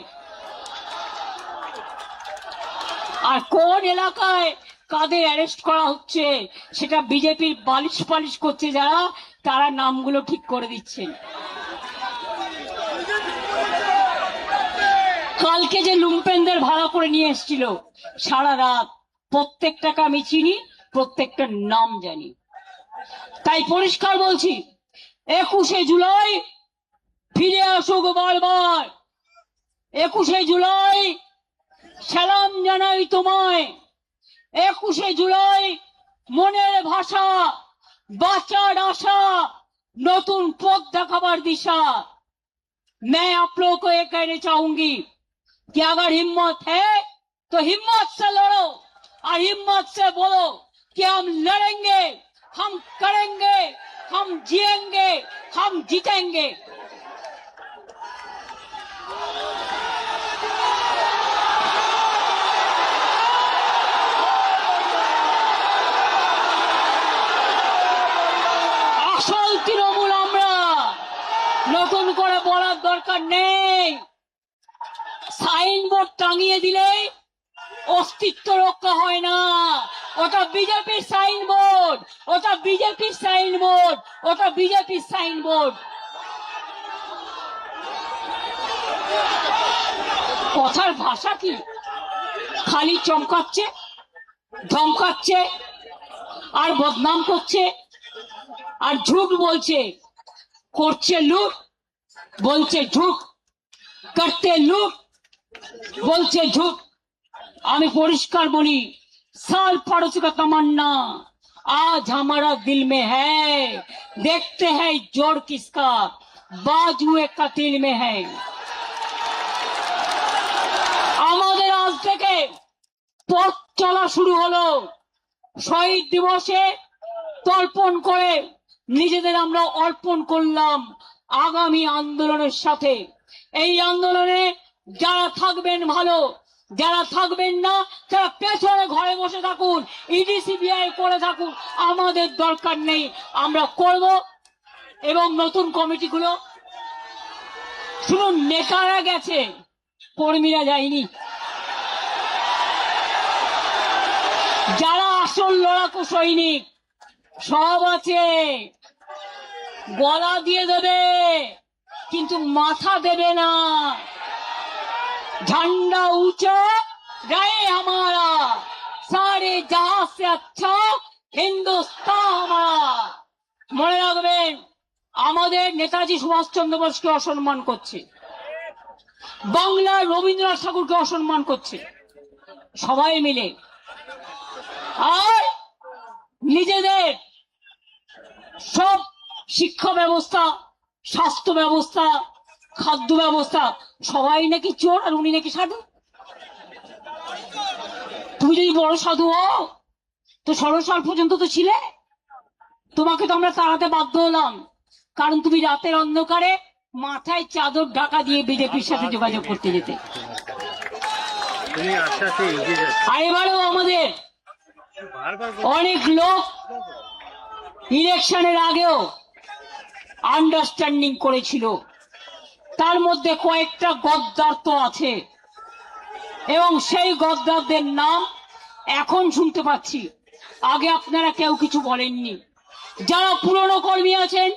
আর কোন এলাকায় কাদের অ্যারেস্ট করা হচ্ছে সেটা বিজেপির বালিশ পালিশ করছে যারা, তারা নামগুলো ঠিক করে দিচ্ছেন। কালকে যে লুম্পেনদের ভাড়া করে নিয়ে এসেছিল সারা রাত, প্রত্যেকটাকে আমি চিনি, প্রত্যেকটার নাম জানি। তাই পরিষ্কার বলছি, 21শে জুলাই ফিরে আসুক বারবার। 21শে জুলাই সালাম জানাই তোমায়। 21শे জুলাই মনের ভাষা, বাঁচার আশা, নতুন পথ দেখাবার दिशा। मैं आप लोगों को ये कहना चाहूंगी कि अगर हिम्मत है तो हिम्मत से लड़ो और हिम्मत से बोलो कि हम लड़ेंगे, हम करेंगे, हम जिएंगे, हम जीतेंगे। আসল তৃণমূল আমরা, নতুন করে বলার দরকার নেই। সাইনবোর্ড টাঙিয়ে দিলে অস্তিত্ব রক্ষা হয় না। ওটা বিজেপির সাইনবোর্ড, ওটা বিজেপির সাইনবোর্ড, ওটা বিজেপির সাইনবোর্ড। কথার ভাষা কি? খালি চমকাচ্ছে, ধমকাচ্ছে, আর বদনাম করছে, আর ঝুট বলছে। করছে লুট, বলছে ঝুট, করতে লুট, বলছে ঝুট। আমি পরিষ্কার বলি, साल पड़ोसी का तमन्ना आज हमारा दिल में है। देखते हैं जोर किसका, बाजू एक कतिल में है। আমাদের আজ থেকে পথ চলা শুরু হলো। শহীদ দিবসে তর্পণ করে নিজেদের আমরা অর্পণ করলাম আগামী আন্দোলনের সাথে। এই আন্দোলনে যারা থাকবেন ভালো, যারা থাকবেন না তারা পেছনে ঘরে বসে থাকুন, ইডি সিবিআই করে থাকুন, আমাদের দরকার নেই। আমরা করব। এবং নতুন কমিটিগুলো, শুনুন, নেতারা গেছে, কর্মীরা যায়নি। যারা আসল লড়াকু সৈনিক সব আছে। গলা দিয়ে দেবে কিন্তু মাথা দেবে না। झंडा ऊंचा रहे हमारा, सारे जहां से अच्छा हिंदुस्तान हमारा। মনে রাখবেন, আমাদের নেতাজি সুভাষচন্দ্র বোসকে অসম্মান করছে, বাংলার রবীন্দ্রনাথ ঠাকুরকে অসম্মান করছে সবাই মিলে। আর নিজেদের সব শিক্ষা ব্যবস্থা, স্বাস্থ্য ব্যবস্থা, খাদ্য ব্যবস্থা, সবাই নাকি চোর আর উনি নাকি সাধু। তুমি যদি বড় সাধু হও তো 16 সাল পর্যন্ত তো ছিলে। তোমাকে তো আমরা তাড়াতে বাধ্য হলাম, কারণ তুমি রাতের অন্ধকারে মাথায় চাদর ঢাকা দিয়ে বিজেপির সাথে যোগাযোগ করতে যেতে। আর এবারেও আমাদের অনেক লোক ইলেকশনের আগেও আন্ডারস্ট্যান্ডিং করেছিল, তার মধ্যে কয়েকটা গদ্দার তো আছে, এবং সেই গদ্দারদের নাম এখন শুনতে পাচ্ছি। আগে আপনারা কেউ কিছু বলেননি। যারা পুরনো কর্মী আছেন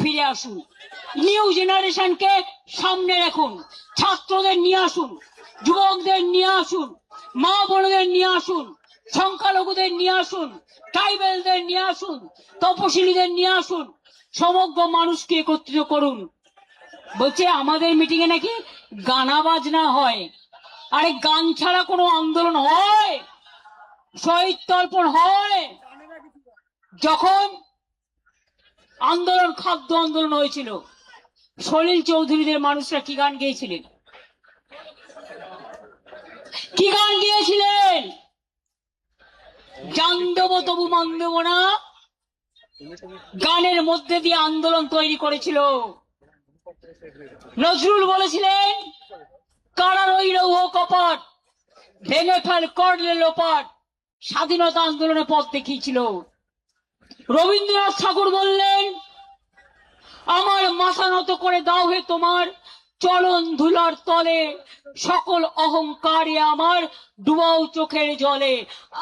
ফিরে আসুন, নিউ জেনারেশনকে সামনে রাখুন, ছাত্রদের নিয়ে আসুন, যুবকদের নিয়ে আসুন, মা বোনদের নিয়ে আসুন, সংখ্যালঘুদের নিয়ে আসুন, ট্রাইবেলদের নিয়ে আসুন, তপশিলীদের নিয়ে আসুন, সমগ্র মানুষকে একত্রিত করুন। বলছে আমাদের মিটিং এ নাকি গানা বাজনা হয়। আরে গান ছাড়া কোনো আন্দোলন হয়? শহীদ তর্পণ হয়? যখন আন্দোলন, খাদ্য আন্দোলন হয়েছিল, সলিল চৌধুরীদের মানুষরা কি গান গেয়েছিলেন? কি গান গিয়েছিলেন? জান দেব তবু মান দেব না, গানের মধ্যে দিয়ে আন্দোলন তৈরি করেছিল। নজরুল বলেছিলেন, কারা রইল ও কপাট, ভেঙে ফেল করলে লোপাট, স্বাধীনতা আন্দোলনে পথ দেখিয়েছিল। রবীন্দ্রনাথ ঠাকুর বললেন, আমার মাথা নত করে দাও হে তোমার চরণ ধুলার তলে, সকল অহংকারে আমার ডুবাও চোখের জলে।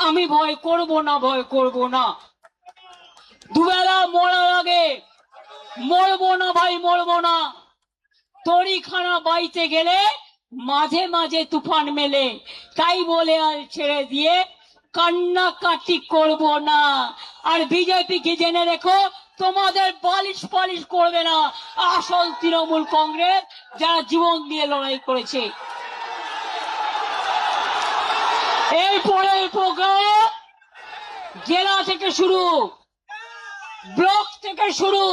আমি ভয় করব না, ভয় করব না। দুবেলা মরার আগে মরবো না ভাই, মরবো না। তরিখানা বাইতে গেলে মাঝে মাঝে তুফান মেলে, তাই বলে আর ছেড়ে দিয়ে কান্নাকাটি করব না। আর বিজেপি কে জেনে রেখো, তোমাদের বালিশ পালিশ করবে না আসল তৃণমূল কংগ্রেস, যারা জীবন দিয়ে লড়াই করেছে। এরপরের প্রোগ্রাম জেলা থেকে শুরু, ব্লক থেকে শুরু,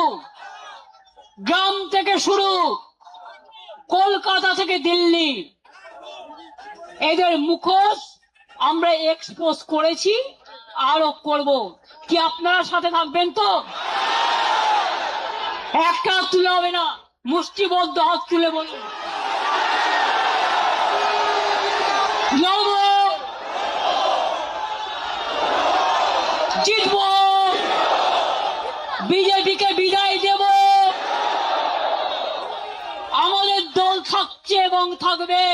গ্রাম থেকে শুরু, কলকাতা থেকে দিল্লি, এদের মুখোশ আমরা এক্সপোজ করেছি, আরো করব। কি আপনারা সাথে থাকবেন তো? একটা হাত তুলে হবে না, মুষ্টিবদ্ধ হাত তুলে বলুন লড়বো, জিতবো, বিজেপিকে বিদায় দেব। আমাদের দল থাকছে এবং থাকবে।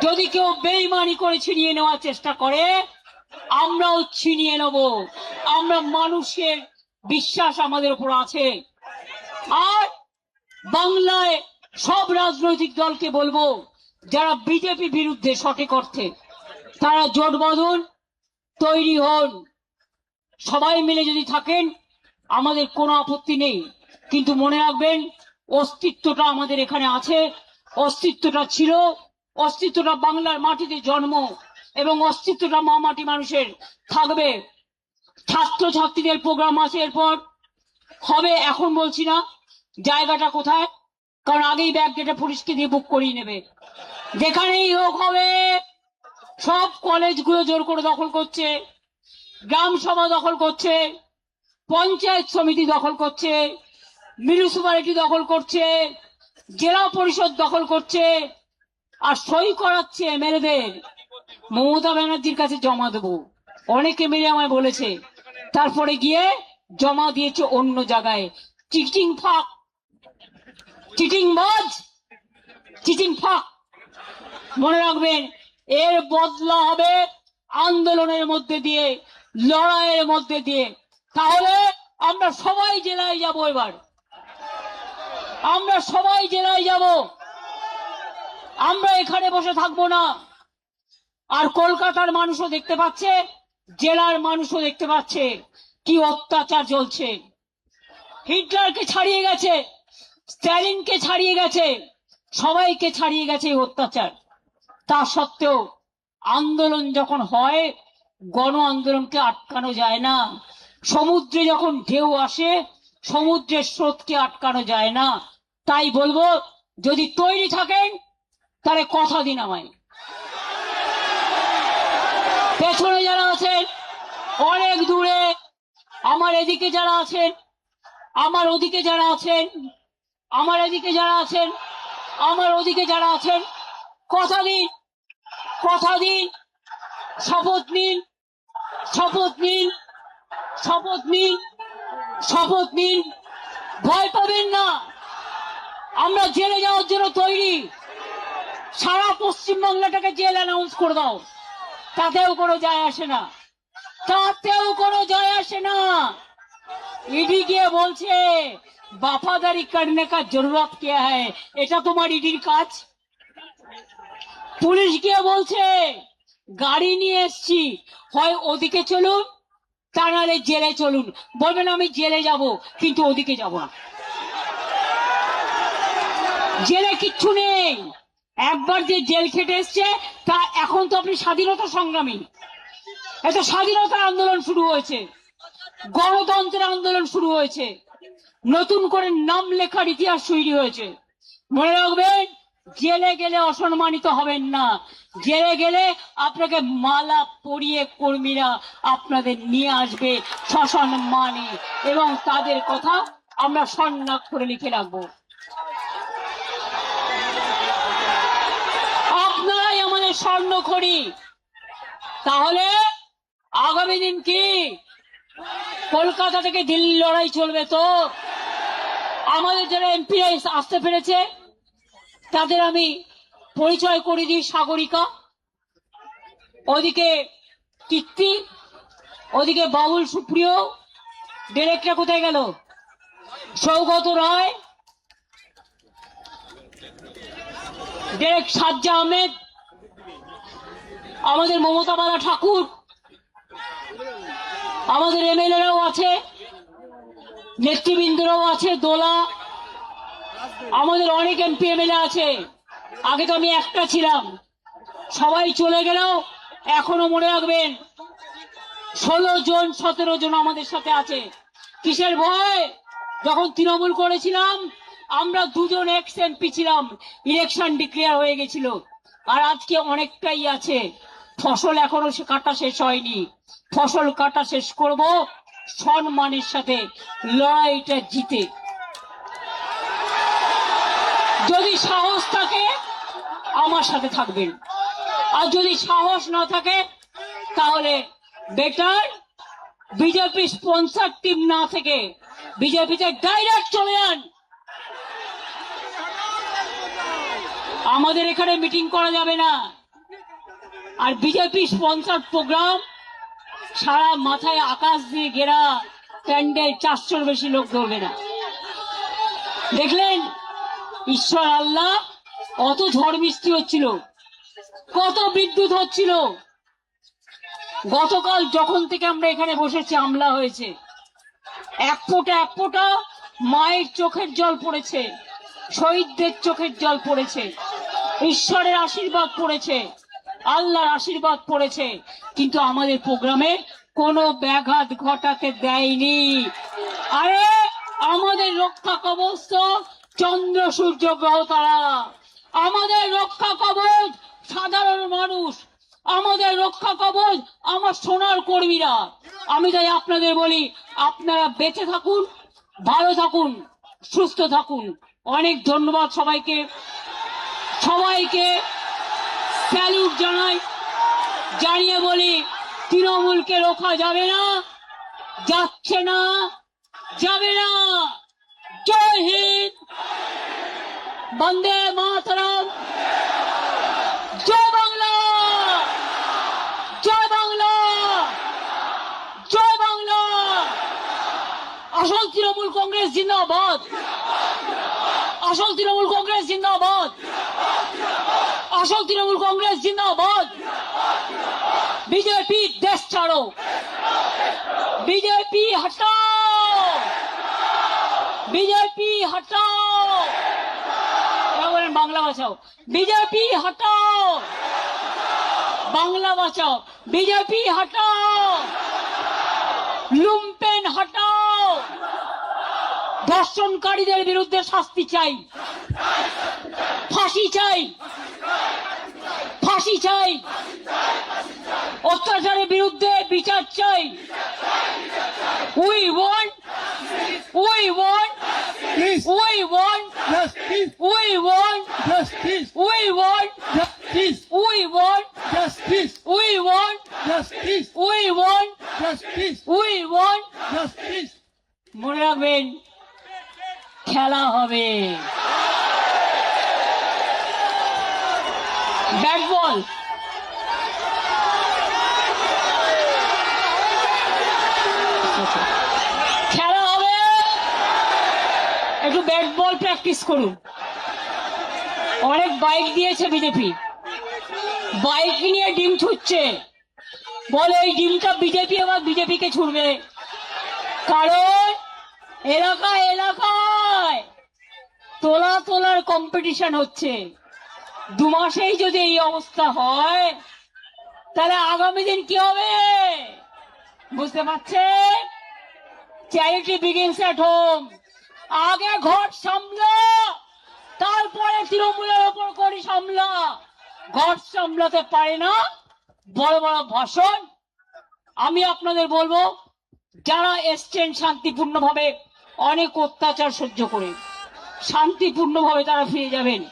যদি কেউ বেইমানি করে ছিনিয়ে নেওয়ার চেষ্টা করে, আমরাও ছিনিয়ে নেব। আমরা মানুষের বিশ্বাস আমাদের উপর আছে। আর বাংলায় সব রাজনৈতিক দলকে বলবো, যারা বিজেপি বিরুদ্ধে সঠিক অর্থে, তারা জোট বাঁধুন, তৈরি হন। সবাই মিলে যদি থাকেন আমাদের কোনো আপত্তি নেই, কিন্তু মনে রাখবেন অস্তিত্বটা আমাদের এখানে আছে, অস্তিত্বটা ছিল, অস্তিত্বটা বাংলার মাটিতে জন্ম, এবং অস্তিত্বটা মা মাটি মানুষের থাকবে। ছাত্রছাত্রীদের প্রোগ্রাম আছে, এরপর হবে, এখন বলছি না জায়গাটা কোথায়, কারণ আগেই ব্যাগ ডেটা পুলিশকে দিয়ে বুক করিয়ে নেবে। যেখানেই হোক হবে। সব কলেজগুলো জোর করে দখল করছে, গ্রাম সভা দখল করছে, পঞ্চায়েত সমিতি দখল করছে, মিউনিসিপ্যালিটি দখল করছে, জেলা পরিষদ দখল করছে, আর সই করাচ্ছে এমএলএদের। মমতা ব্যানার্জির কাছে জমা দেবো, অনেকে মিলে আমায় বলেছে, তারপরে গিয়ে জমা দিয়েছে অন্য জায়গায়। চিটিং ফাঁক, চিটিং বাজ, চিটিং ফাঁক। মনে রাখবেন, এর বদলা হবে আন্দোলনের মধ্যে দিয়ে, লড়াইয়ের মধ্যে দিয়ে। তাহলে আমরা সবাই জেলায় যাব, এবার আমরা সবাই জেলায় যাব, আমরা এখানে বসে থাকবো না। আর কলকাতার মানুষও দেখতে পাচ্ছে, জেলার মানুষও দেখতে পাচ্ছে কি অত্যাচার চলছে। হিটলারকে ছাড়িয়ে গেছে, স্ট্যালিনকে ছাড়িয়ে গেছে, সবাইকে ছাড়িয়ে গেছে এই অত্যাচার। তা সত্ত্বেও আন্দোলন যখন হয়, গণ আন্দোলনকে আটকানো যায় না। সমুদ্রে যখন ঢেউ আসে, সমুদ্রের স্রোতকে আটকানো যায় না। তাই বলবো, যদি তৈরি থাকেন তাহলে কথা দিন আমায়। পেছনে যারা আছেন অনেক দূরে, আমার এদিকে যারা আছেন, আমার ওদিকে যারা আছেন, আমার এদিকে যারা আছেন, আমার ওদিকে যারা আছেন, কথা দিন, কথা দিন, শপথ নিন, শপথ নিন, শপথ নিন, শপথ নিন। ভয় পাবেন না, আমরা জেলে যাওয়ার জন্য তৈরি। সারা পশ্চিমবাংলাটাকে জেল অ্যানাউন্স করে দাও, তাতেও কোনো যায় আসে না, তাতেও কোনো যায় আসে না। ইডি গিয়ে বলছে वफादारी करने का जरूरत क्या है, এটা তোমার ইডির কাজ। পুলিশ গিয়ে বলছে গাড়ি নিয়ে এসছি, হয় ওদিকে চলুন তা নাহলে জেলে চলুন। বলবেন আমি জেলে যাব, কিন্তু ওদিকে যাব না। জেলে কিচ্ছু নেই, একবার যে জেল খেটে এসছে তা এখন তো আপনি স্বাধীনতা সংগ্রামী। এত স্বাধীনতার আন্দোলন শুরু হয়েছে, গণতন্ত্রের আন্দোলন শুরু হয়েছে, নতুন করে নাম লেখার ইতিহাস তৈরি হয়েছে। মনে রাখবেন, জেলে গেলে অসম্মানিত হবেন না। জেলে গেলে আপনাকে মালা পরিয়ে কর্মীরা আপনাদের নিয়ে আসবে সসম্মানে, এবং তাদের কথা আমরা স্বর্ণাক্ষরে লিখে রাখবো। আপনারাই আমাদের স্বর্ণখড়ি। তাহলে আগামী দিন কি কলকাতা থেকে দিল্লি লড়াই চলবে তো। আমাদের যারা এমপি আসতে পেরেছে তাদের আমি পরিচয় করে দিই। সাগরিকা, ওদিকে কীর্তি, ওদিকে বাবুল সুপ্রিয়, ডিরেক্টর কোথায় গেল, সৌগত রায়, ডিরেক্টর সাজ্জা আহমেদ, আমাদের মমতা বালা ঠাকুর, আমাদের এমএলএরাও আছে, নেতৃবৃন্দরাও আছে, দোলা, আমাদের অনেক এমপি এমএলএ আছে। আগে তো আমি একটা ছিলাম, সবাই চলে গেলেও এখনো মনে রাখবেন 16 জন 17 জন আমাদের সাথে আছে। কিসের ভয়? যখন তৃণমূল করেছিলাম আমরা 2 জন এক্স এমপি ছিলাম, ইলেকশন ডিক্লেয়ার হয়ে গেছিল। আর আজকে অনেকটাই আছে। ফসল এখনো কাটা শেষ হয়নি, ফসল কাটা শেষ করব সম্মানের সাথে, লড়াইটা জিতে। যদি সাহস থাকে আমার সাথে থাকবেন, আর যদি সাহস না থাকে তাহলে বেটার বিজেপি স্পন্সর টিম না থেকে বিজেপিতে ডাইরেক্ট চলে যান। আমাদের এখানে মিটিং করা যাবে না। আর বিজেপি স্পন্সর প্রোগ্রাম সারা মাথায় আকাশ দিয়ে ঘেরা প্যান্ডেল, 400-র বেশি লোক ধরবে না। দেখলেন ঈশ্বর আল্লাহ, কত ঝড় বৃষ্টি হচ্ছিল, কত বিদ্যুৎ হচ্ছিল। গতকাল যখন থেকে আমরা এখানে বসেছি হামলা হয়েছে, এক ফোঁটা মায়ের চোখের জল পড়েছে, শহীদদের চোখের জল পড়েছে, ঈশ্বরের আশীর্বাদ পড়েছে, আল্লাহর আশীর্বাদ পড়েছে, কিন্তু আমাদের প্রোগ্রামে কোনো ব্যাঘাত ঘটাতে দেয়নি। আরে আমাদের রক্ষা কবচ তো চন্দ্র সূর্য গ্রহ তারা, আমাদের রক্ষা কবচ সাধারণ মানুষ, আমাদের রক্ষা কবচ আমার সোনার কর্মীরা। আমি তাই আপনাদের বলি, আপনারা বেঁচে থাকুন, ভালো থাকুন, সুস্থ থাকুন। অনেক ধন্যবাদ সবাইকে, সবাইকে স্যালুট জানাই, জানিয়ে বলি তৃণমূলকে রোখা যাবে না, যাচ্ছে না, যাবে না। জয় হিন্দ, বন্দে মাতরম, জয় বাংলা, জয় বাংলা, জয় বাংলা। আসল তৃণমূল কংগ্রেস জিন্দাবাদ, আসল তৃণমূল কংগ্রেস জিন্দাবাদ, আসল তৃণমূল কংগ্রেস জিন্দাবাদ। বিজেপি দেশ ছাড়ো, বিজেপি হটাও, বিজেপি হটাও। বলেন বাংলা বাঁচাও, বিজেপি হটাও, বাংলা বাঁচাও, বিজেপি হটাও, লুম্পেন হটাও। ধর্ষণকারীদের বিরুদ্ধে শাস্তি চাই, ফাঁসি চাই, ফাঁসি চাই, অত্যাচারের বিরুদ্ধে বিচার চাই। We want, we want, we want, we want, we want, we want, we want, we want, we want. মনে রাখবেন খেলা হবে, ব্যাট বল। খেলা হবে, একটু ব্যাট বল প্র্যাকটিস করুন। অনেক বাইক দিয়েছে বিজেপি, বাইক নিয়ে ডিম ছুটছে, বলে এই ডিমটা বিজেপি আবার বিজেপিকে ছুড়বে। কারণ এলাকায় এলাকায় তোলার কম্পিটিশন হচ্ছে। 2 মাসেই যদি এই অবস্থা হয় তাহলে আগামী দিন কি হবে বুঝতে পারছেন? Charity begins at home. আগে ঘর সামলা, তারপরে তৃণমূলের ওপর করি সামলা। ঘর সামলাতে পারে না, বড় বড় ভাষণ। আমি আপনাদের বলবো, যারা এসছেন শান্তিপূর্ণভাবে, অনেক অত্যাচার সহ্য করে শান্তিপূর্ণভাবে তারা ফিরে যাবেন।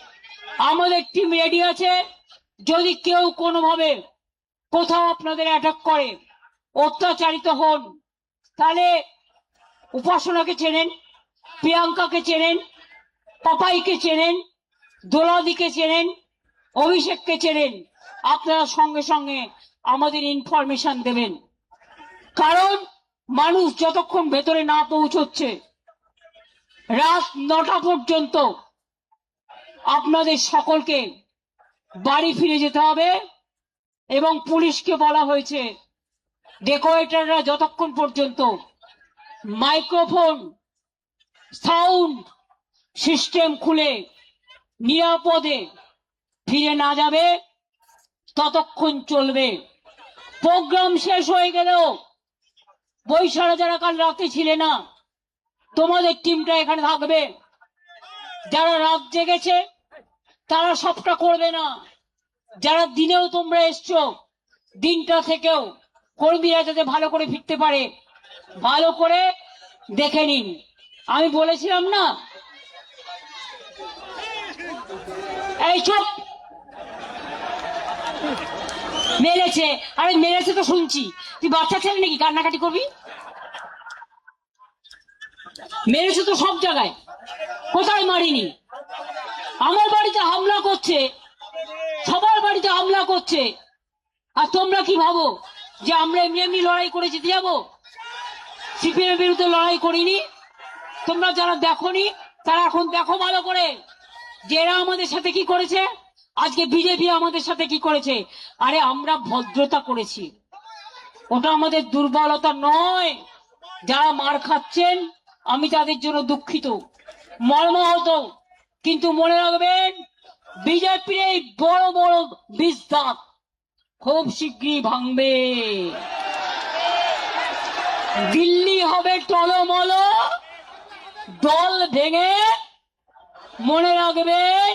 আমাদের টিম রেডি আছে। যদি কেউ কোনোভাবে কোথাও আপনাদের অ্যাটাক করে, অত্যাচারিত হন, তাহলে উপাসনাকে চেনেন, প্রিয়াঙ্কাকে চেনেন, পাপাইকে চেনেন, দোলাদিকে চেনেন, অভিষেককে চেনেন। আপনারা সঙ্গে সঙ্গে আমাদের ইনফরমেশন দেবেন, কারণ মানুষ যতক্ষণ ভেতরে না পৌঁছচ্ছে রাত 9টা পর্যন্ত আপনাদের সকলকে বাড়ি ফিরে যেতে হবে। এবং পুলিশকে বলা হয়েছে ডেকোরেটররা যতক্ষণ পর্যন্ত মাইক্রোফোন সাউন্ড সিস্টেম খুলে নিরাপদে ফিরে না যাবে ততক্ষণ চলবে। প্রোগ্রাম শেষ হয়ে গেলেও বৈশাখা যারা কাল রাতে ছিলে না, তোমাদের টিমটা এখানে থাকবে। যারা রাত জেগেছে তারা সবটা করবে না। যারা দিনেও তোমরা এসছো, দিনটা থেকেও কর্মীরা যাতে ভালো করে ফিরতে পারে ভালো করে দেখে নিন। আমি বলেছিলাম না, এই চুপ, মেরেছে। আরে মেরেছে তো শুনছি, তুই বাচ্চা ছেলে নাকি কান্নাকাটি করবি? মেরেছে তো সব জায়গায়, কোথায় মারিনি? আমার বাড়িতে হামলা করছে, সবার বাড়িতে হামলা করছে, আর তোমরা কি ভাবো যে আমরা এমনি এমনি লড়াই করে জিতে যাবো? সিপিএম এর বিরুদ্ধে লড়াই করিনি। তোমরা যারা দেখোনি তারা এখন দেখো ভালো করে যে এরা আমাদের সাথে কি করেছে, আজকে বিজেপি আমাদের সাথে কি করেছে। আরে আমরা ভদ্রতা করেছি, ওটা আমাদের দুর্বলতা নয়। যারা মার খাচ্ছেন আমি তাদের জন্য দুঃখিত, মর্মাহত, কিন্তু মনে রাখবেন বিজেপির এই বড় বড় বিস্তার খুব শীঘ্রই ভাঙবে। দিল্লি হবে টলমল, দল ভেঙে। মনে রাখবেন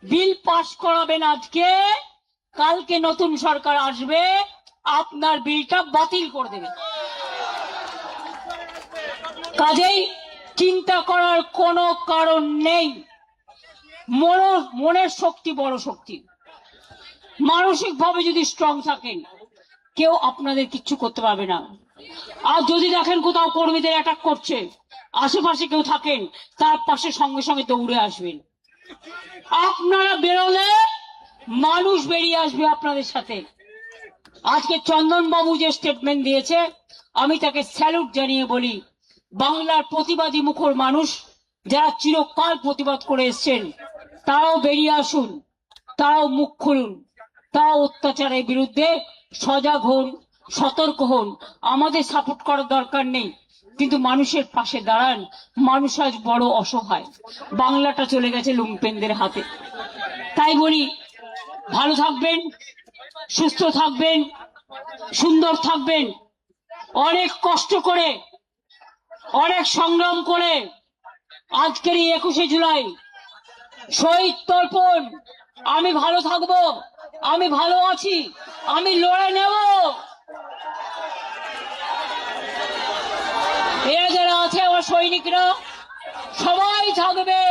বিল পাস করাবেন আজকে, কালকে নতুন সরকার আসবে, আপনার বিলটা বাতিল করে দেবে। কাজেই চিন্তা করার কোনো কারণ নেই। মনের শক্তি বড় শক্তি। মানসিক ভাবে যদি স্ট্রং থাকেন কেউ আপনাদের কিচ্ছু করতে পারবে না। আর যদি দেখেন কোথাও কর্মীদের অ্যাটাক করছে, আশেপাশে কেউ থাকেন, তার পাশে সঙ্গে সঙ্গে দৌড়ে আসবেন। আপনারা বেরোলে মানুষ বেরিয়ে আসবে আপনাদের সাথে। আজকে চন্দন বাবু যে স্টেটমেন্ট দিয়েছে আমি তাকে স্যালুট জানিয়ে বলি, বাংলার প্রতিবাদী মুখর মানুষ যারা চিরকাল প্রতিবাদ করে এসছেন তারাও বেরিয়ে আসুন, তারাও মুখ খুলুন, তারাও অত্যাচারের বিরুদ্ধে সজাগ হন, সতর্ক হন। আমাদের সাপোর্ট করার দরকার নেই, কিন্তু মানুষের পাশে দাঁড়ান। মানুষ আজ বড় অসহায়, বাংলাটা চলে গেছে লুম্পেনদের হাতে। তাই বলি ভালো থাকবেন, সুস্থ থাকবেন, সুন্দর থাকবেন। অনেক কষ্ট করে, অনেক সংগ্রাম করে আজকের এই 21শে জুলাই শহীদ তর্পণ। আমি ভালো থাকবো, আমি ভালো আছি, আমি লড়ে নেব। এরা যারা আছে আমার সৈনিকরা সবাই থাকবে,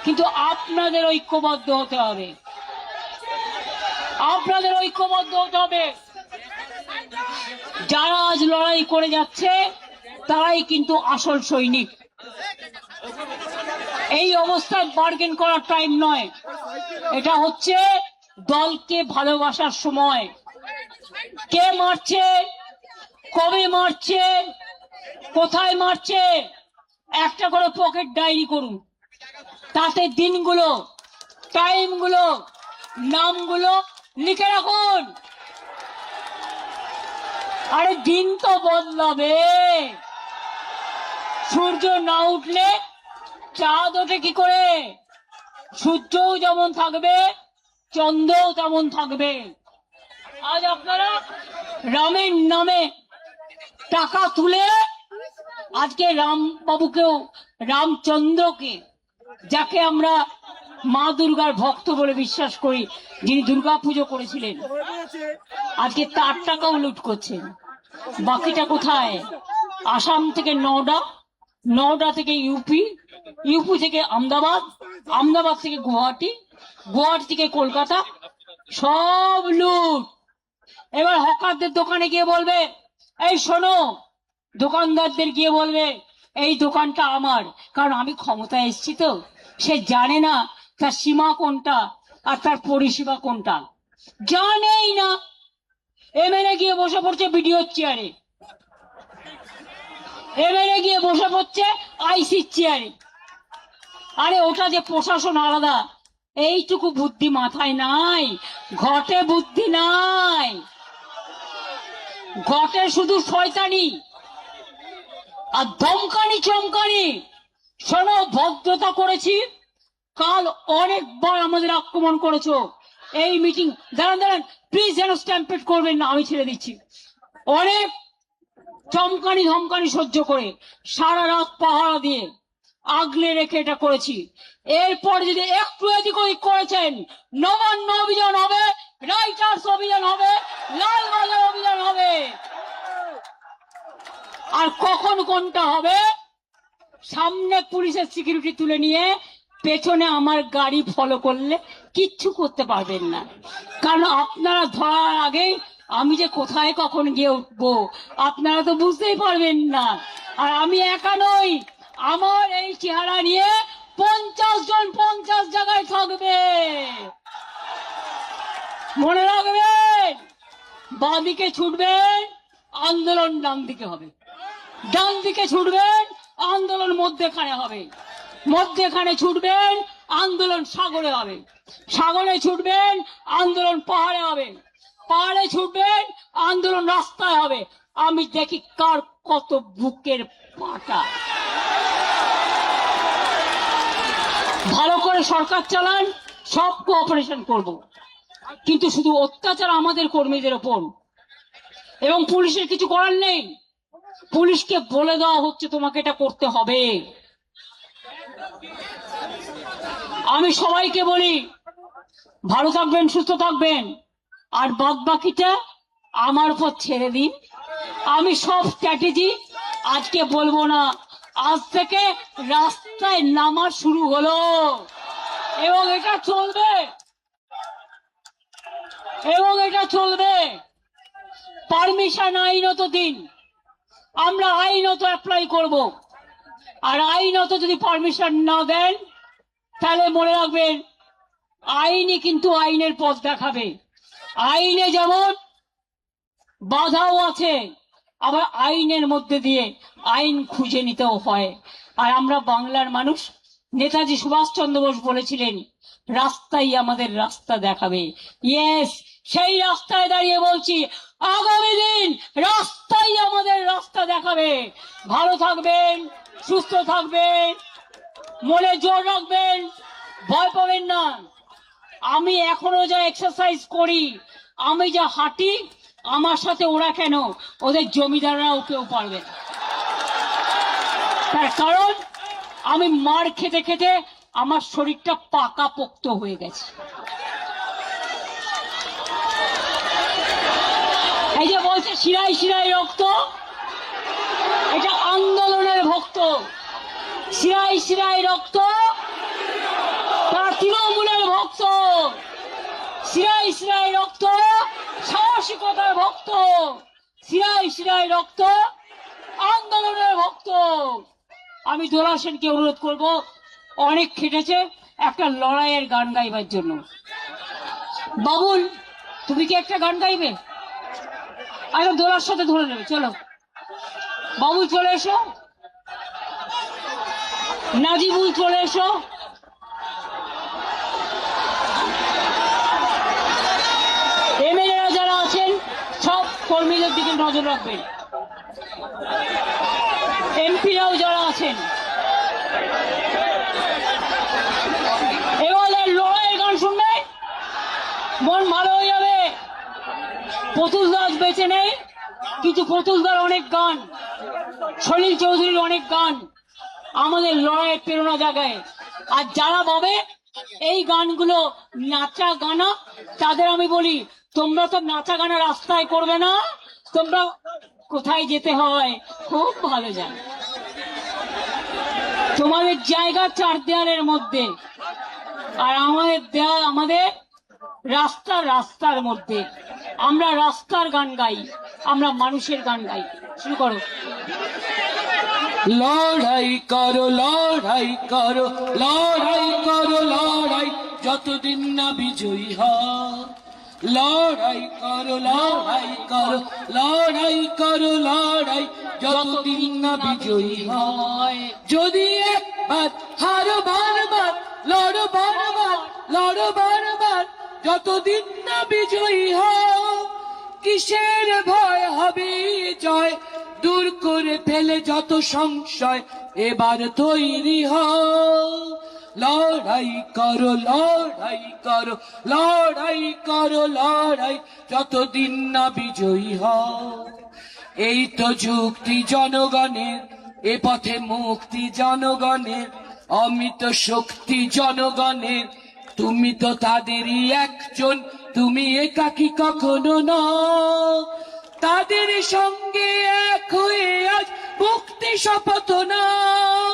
কিন্তু আপনাদের ঐক্যবদ্ধ হতে হবে, আপনাদের ঐক্যবদ্ধ হতে হবে। যারা আজ লড়াই করে যাচ্ছে তারাই কিন্তু আসল সৈনিক। এই অবস্থায় বার্গেন করার টাইম নয়, এটা হচ্ছে দলকে ভালোবাসার সময়। কে মারছে, কবে মারছে, কোথায় মারছে, একটা করে পকেট ডায়েরি করুন, তাতে দিনগুলো, টাইমগুলো, নামগুলো লিখে রাখুন। আরে দিন তো বদলাবে, সূর্য না উঠলে চাঁদ ওঠে কি করে? সূর্যও যেমন থাকবে চন্দ্রও তেমন থাকবে। আজ আপনারা রামের নামে টাকা তুলে আজকে রামবাবুকেও, রামচন্দ্রকে, যাকে আমরা মা দুর্গার ভক্ত বলে বিশ্বাস করি, যিনি দুর্গা পুজো করেছিলেন, আজকে তার টাকাও লুট করছেন। বাকিটা কোথায়? আসাম থেকে নওডা, নওডা থেকে ইউপি, ইউপি থেকে আহমেদাবাদ, আহমেদাবাদ থেকে গুয়াহাটি, গুয়াহাটি থেকে কলকাতা, সব লুট। এবার হকারদের দোকানে গিয়ে বলবে এই শোনো, দোকানদারদের গিয়ে বলবে এই দোকানটা আমার, কারণ আমি ক্ষমতায় এসেছি তো। সে জানে না তার সীমা কোনটা আর তার পরিষেবা কোনটা, জানেই না। এমএলএ গিয়ে বসে পড়ছে বিডিওর চেয়ারে, এমএলএ গিয়ে বসে পড়ছে আইসির চেয়ারে। আরে ওটা যে প্রশাসন আলাদা, এইটুকু বুদ্ধি মাথায় নাই, ঘটে বুদ্ধি নাই, ঘটে শুধু শয়তানি আর ধমকানি চমকানি। শোনো, ভদ্রতা করেছি, কাল অনেকবার আমাদের আক্রমণ করেছো। এই মিটিং, দাঁড়ান দাঁড়ান প্লিজ, যেন স্ট্যাম্পেড করবেন না, আমি ছেড়ে দিচ্ছি। অনেক চমকানি ধমকানি সহ্য করে সারা রাত পাহারা দিয়ে আগলে রেখে এটা করেছি। এরপর যদি একটু এদিক ওদিক করেছেন, নবান্ন অভিযান হবে, রাইটার্স অভিযান হবে, লালবাজার অভিযান হবে। আর কখন কোনটা হবে, সামনে পুলিশের সিকিউরিটি তুলে নিয়ে পেছনে আমার গাড়ি ফলো করলে কিচ্ছু করতে পারবেন না, কারণ আপনারা ধরার আগেই আমি যে কোথায় কখন গিয়ে উঠবো আপনারা তো বুঝতেই পারবেন না। আর আমি একা নই, আমার এই চেহারা নিয়ে 50 জন 50 জায়গায় থাকবে, মনে রাখবেন। বাঁদিকে ছুটবেন, আন্দোলন ডান দিকে হবে, ডান দিকে ছুটবেন, আন্দোলন মধ্যেখানে হবে, মধ্যেখানে ছুটবেন, আন্দোলন সাগরে হবে, সাগরে ছুটবেন, আন্দোলন পাহাড়ে হবে, পাহাড়ে ছুটবেন, আন্দোলন রাস্তায় হবে। আমি দেখি কার কত বুকের পাটা। ভালো করে সরকার চালান, সব কোঅপারেশন করব, কিন্তু শুধু অত্যাচার আমাদের কর্মীদের ওপর, এবং পুলিশের কিছু করার নেই। পুলিশকে বলে দেওয়া হচ্ছে তোমাকে এটা করতে হবে। আমি সবাইকে বলি ভালো থাকবেন, সুস্থ থাকবেন, আর বাদ বাকিটা আমার উপর ছেড়ে দিন। আমি সব স্ট্র্যাটেজি আজকে বলবো না, আজ থেকে রাস্তায় নামা শুরু হলো এবং এটা চলবে, এবং এটা চলবে। পারমিশন আইনত দিন, আমরা আইনত অ্যাপ্লাই করব, আর আইনত যদি পারমিশন না দেন তাহলে মনে রাখবেন আইনই কিন্তু আইনের পথ দেখাবে। আইনে যেমন বাধাও আছে, আবার আইনের মধ্যে দিয়ে আইন খুঁজে নিতেও হয়। আর আমরা বাংলার মানুষ, নেতাজি সুভাষচন্দ্র বোস বলেছিলেন রাস্তাই আমাদের রাস্তা দেখাবে। ইয়েস, সেই রাস্তায় দাঁড়িয়ে বলছি আগামী দিন রাস্তাই আমাদের রাস্তা দেখাবে। ভালো থাকবেন, সুস্থ থাকবেন, মনে জোর রাখবেন, ভয় পাবেন না। আমি এখনো যা এক্সারসাইজ করি, আমি যা হাঁটি, আমার সাথে ওরা কেন, ওদের জমিদাররাও কেউ পারবে না। তার কারণ আমি মার খেতে খেতে আমার শরীরটা পাকা পোক্ত হয়ে গেছে। এই যে বলছে শিরায় শিরায় রক্ত, এটা আন্দোলনের ভক্ত। শিরায় শিরায় রক্ত, তার তৃণমূলের ভক্ত। শিরায় শিরায় রক্ত, সাহসিকতার ভক্ত। শিরায় শিরায় রক্ত, আন্দোলনের ভক্ত। আমি দোলা সেনকে অনুরোধ করব, অনেক খেটেছে, একটা লড়াইয়ের গান গাইবার জন্য। বাবুল, তুমি কি একটা গান গাইবে? আচ্ছা, দোলার সাথে ধরে নেবে, চলো বাবুল চলে এসো, নাজিবুল চলে এসো। এমএলএরা যারা আছেন সব কর্মীদের দিকে নজর রাখবেন, এমপিরাও যারা আছেন। এবারে লড়াইয়ের গান শুনবে, মন ভালো হয়ে যাবে। প্রতুল দাস বেঁচে নেই, কিন্তু প্রতুলদার অনেক গান, সলিল চৌধুরীর অনেক গান আমাদের লড়াইয়ের প্রেরণা জাগায়। আর যারা ভাবে এই গানগুলো নাচা গানা, তাদের আমি বলি তোমরা তো নাচা গানা রাস্তায় করবে না, তোমরা কোথায় যেতে হয় খুব ভালো জানো। তোমাদের জায়গা চার দেয়ালের মধ্যে, আর আমাদের দেয়াল, আমাদের রাস্তার মধ্যে। আমরা রাস্তার গান গাই, আমরা মানুষের গান গাই। শুরু করো। লড়াই করো, লড়াই করো, লড়াই করো, লড়াই যতদিন না বিজয়ী হয়। লড়াই করো, লড়াই করো, লড়াই করো, লড়াই যতদিন না বিজয়ী হয়। যদি একবার হারো বারবার, লড়ো বারবার, লড়ো বারবার যতদিন না বিজয়ী হয়। কিসের ভয় হবে জয়, দূর করে ফেলে যত সংশয়, এবার তৈরি হও। লড়াই করো, লড়াই করো, লড়াই করো, লড়াই যতদিন না বিজয়ী হও। এই তো যুক্তি জনগণের, এ পথে মুক্তি জনগণের, অমিত শক্তি জনগণের। তুমি তো তাদেরই একজন, তুমি একাকী কখনো নও। তাদের সঙ্গে এক হয়ে আজ মুক্তি শপথ নাও।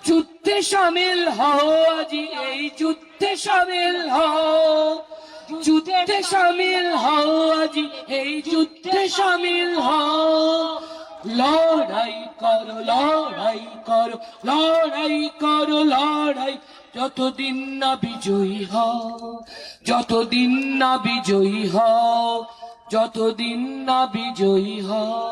যুদ্ধে সামিল হও আজি, এই যুদ্ধে সামিল হও। যুদ্ধে সামিল হও আজি, এই যুদ্ধে সামিল হও। লড়াই করো, লড়াই করো, লড়াই করো, লড়াই যতদিন না বিজয়ী হও। যতদিন না বিজয়ী হও, যতদিন না বিজয়ী হও।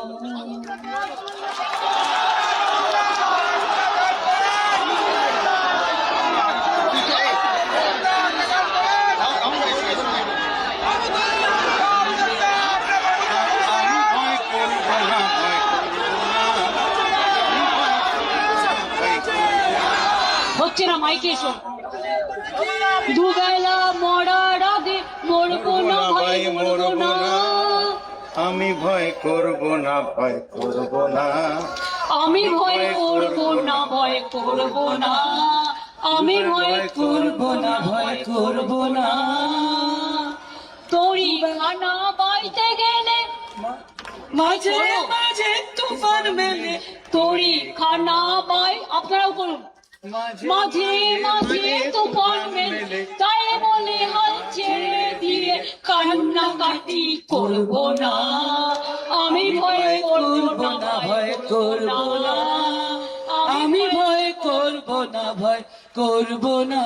হচ্ছে না, মাইকে এসো। দুবেলা মরার আগে মরবো না ভাই, মরবো না। আমি ভয় করব না, ভয় করব না। আমি ভয় করবো না, ভয় করবো না। আমি ভয় করব না, ভয় করব না। তোরি খানা বাইতে গেলে মাঝে মাঝে তুফান মেলে, তোরি খানা বাই, আপনারাও করুন। মাঝে মাঝে তুফান মেলে, তাই বলে হাল ছেড়ে দিয়ে কান্নাকাটি করবো না। আমি ভয় করবো না, ভয় করবো না। আমি ভয় করব না, ভয় করব না।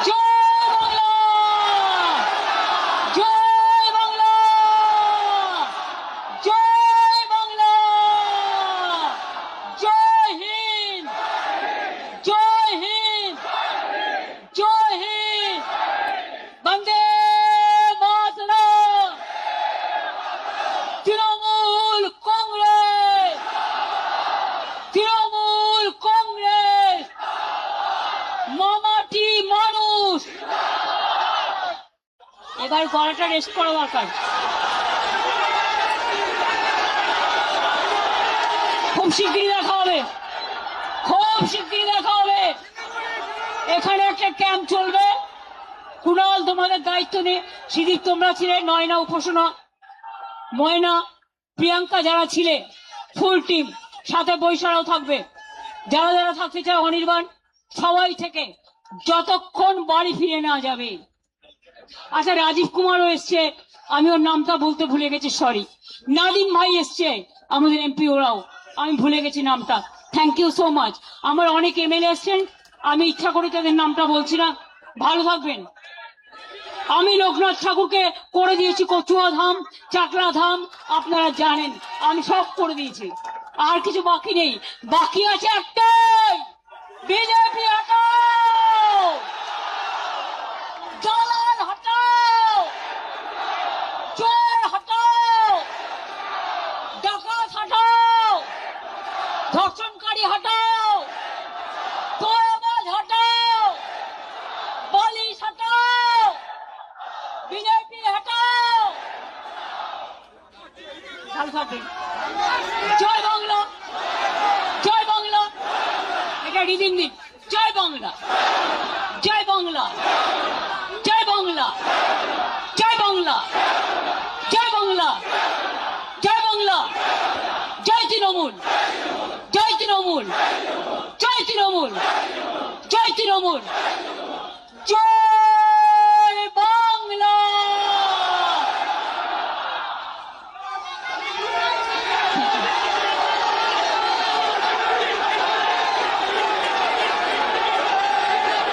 জয় বাংলা, জয় বাংলা, জয় হিন্দ, জয় হিন্দ, জয় হিন্দ। বন্দে মাতরম। তৃণমূল কংগ্রেস, তৃণমূল কংগ্রেস, মামাটি মানুষ। এবার গলাটা রেস্ট করা দরকার। খুব শিগগিরই দেখা হবে, খুব শিগগিরই দেখা হবে। এখানে একটা ক্যাম্প চলবে। কুণাল তোমাদের দায়িত্ব নিয়ে, সিদ্দিক তোমরা ছিলে, নয়না, উপাসনা, ময়না, প্রিয়াঙ্কা যারা ছিলে, ফুল টিম, সাথে বৈশারাও থাকবে। যারা যারা থাকতে চায় অনির্বাণ, সবাই থেকে যতক্ষণ বাড়ি ফিরে না যাবে। আচ্ছা, রাজীব কুমারও এসছে, আমি ওর নামটা বলতে ভুলে গেছি, সরি। নাদিম ভাই এসছে, আমাদের এমপি, ওরাও, আমি ভুলে গেছি নামটা। Thank you so much. আমার অনেক এমএলএ এসছেন, আমি ইচ্ছা করে তাদের নামটা বলছি না। ভালো থাকবেন। আমি লোকনাথ ঠাকুরকে করে দিয়েছি কচুয়া ধাম, চাকলা ধাম, আপনারা জানেন আমি সব করে দিয়েছি। আর কিছু বাকি নেই, বাকি আছে একটাই, বিজেপি হটাও, দালাল হটাও, চোর হটাও, ডাকাত হটাও, ধর্ষণকারী হটাও, তোলাবাজ হটাও, পুলিশ হটাও, বিজেপি হটাও। ভালো থাকবেন। জয় বাংলা, জয় বাংলা। এটা রিদিন দিন। জয় বাংলা, জয় বাংলা, জয় বাংলা, জয় বাংলা, জয় বাংলা, জয় বাংলা, জয় তৃণমূল, জয় তৃণমূল, জয় তৃণমূল, জয় জয় তৃণমূল।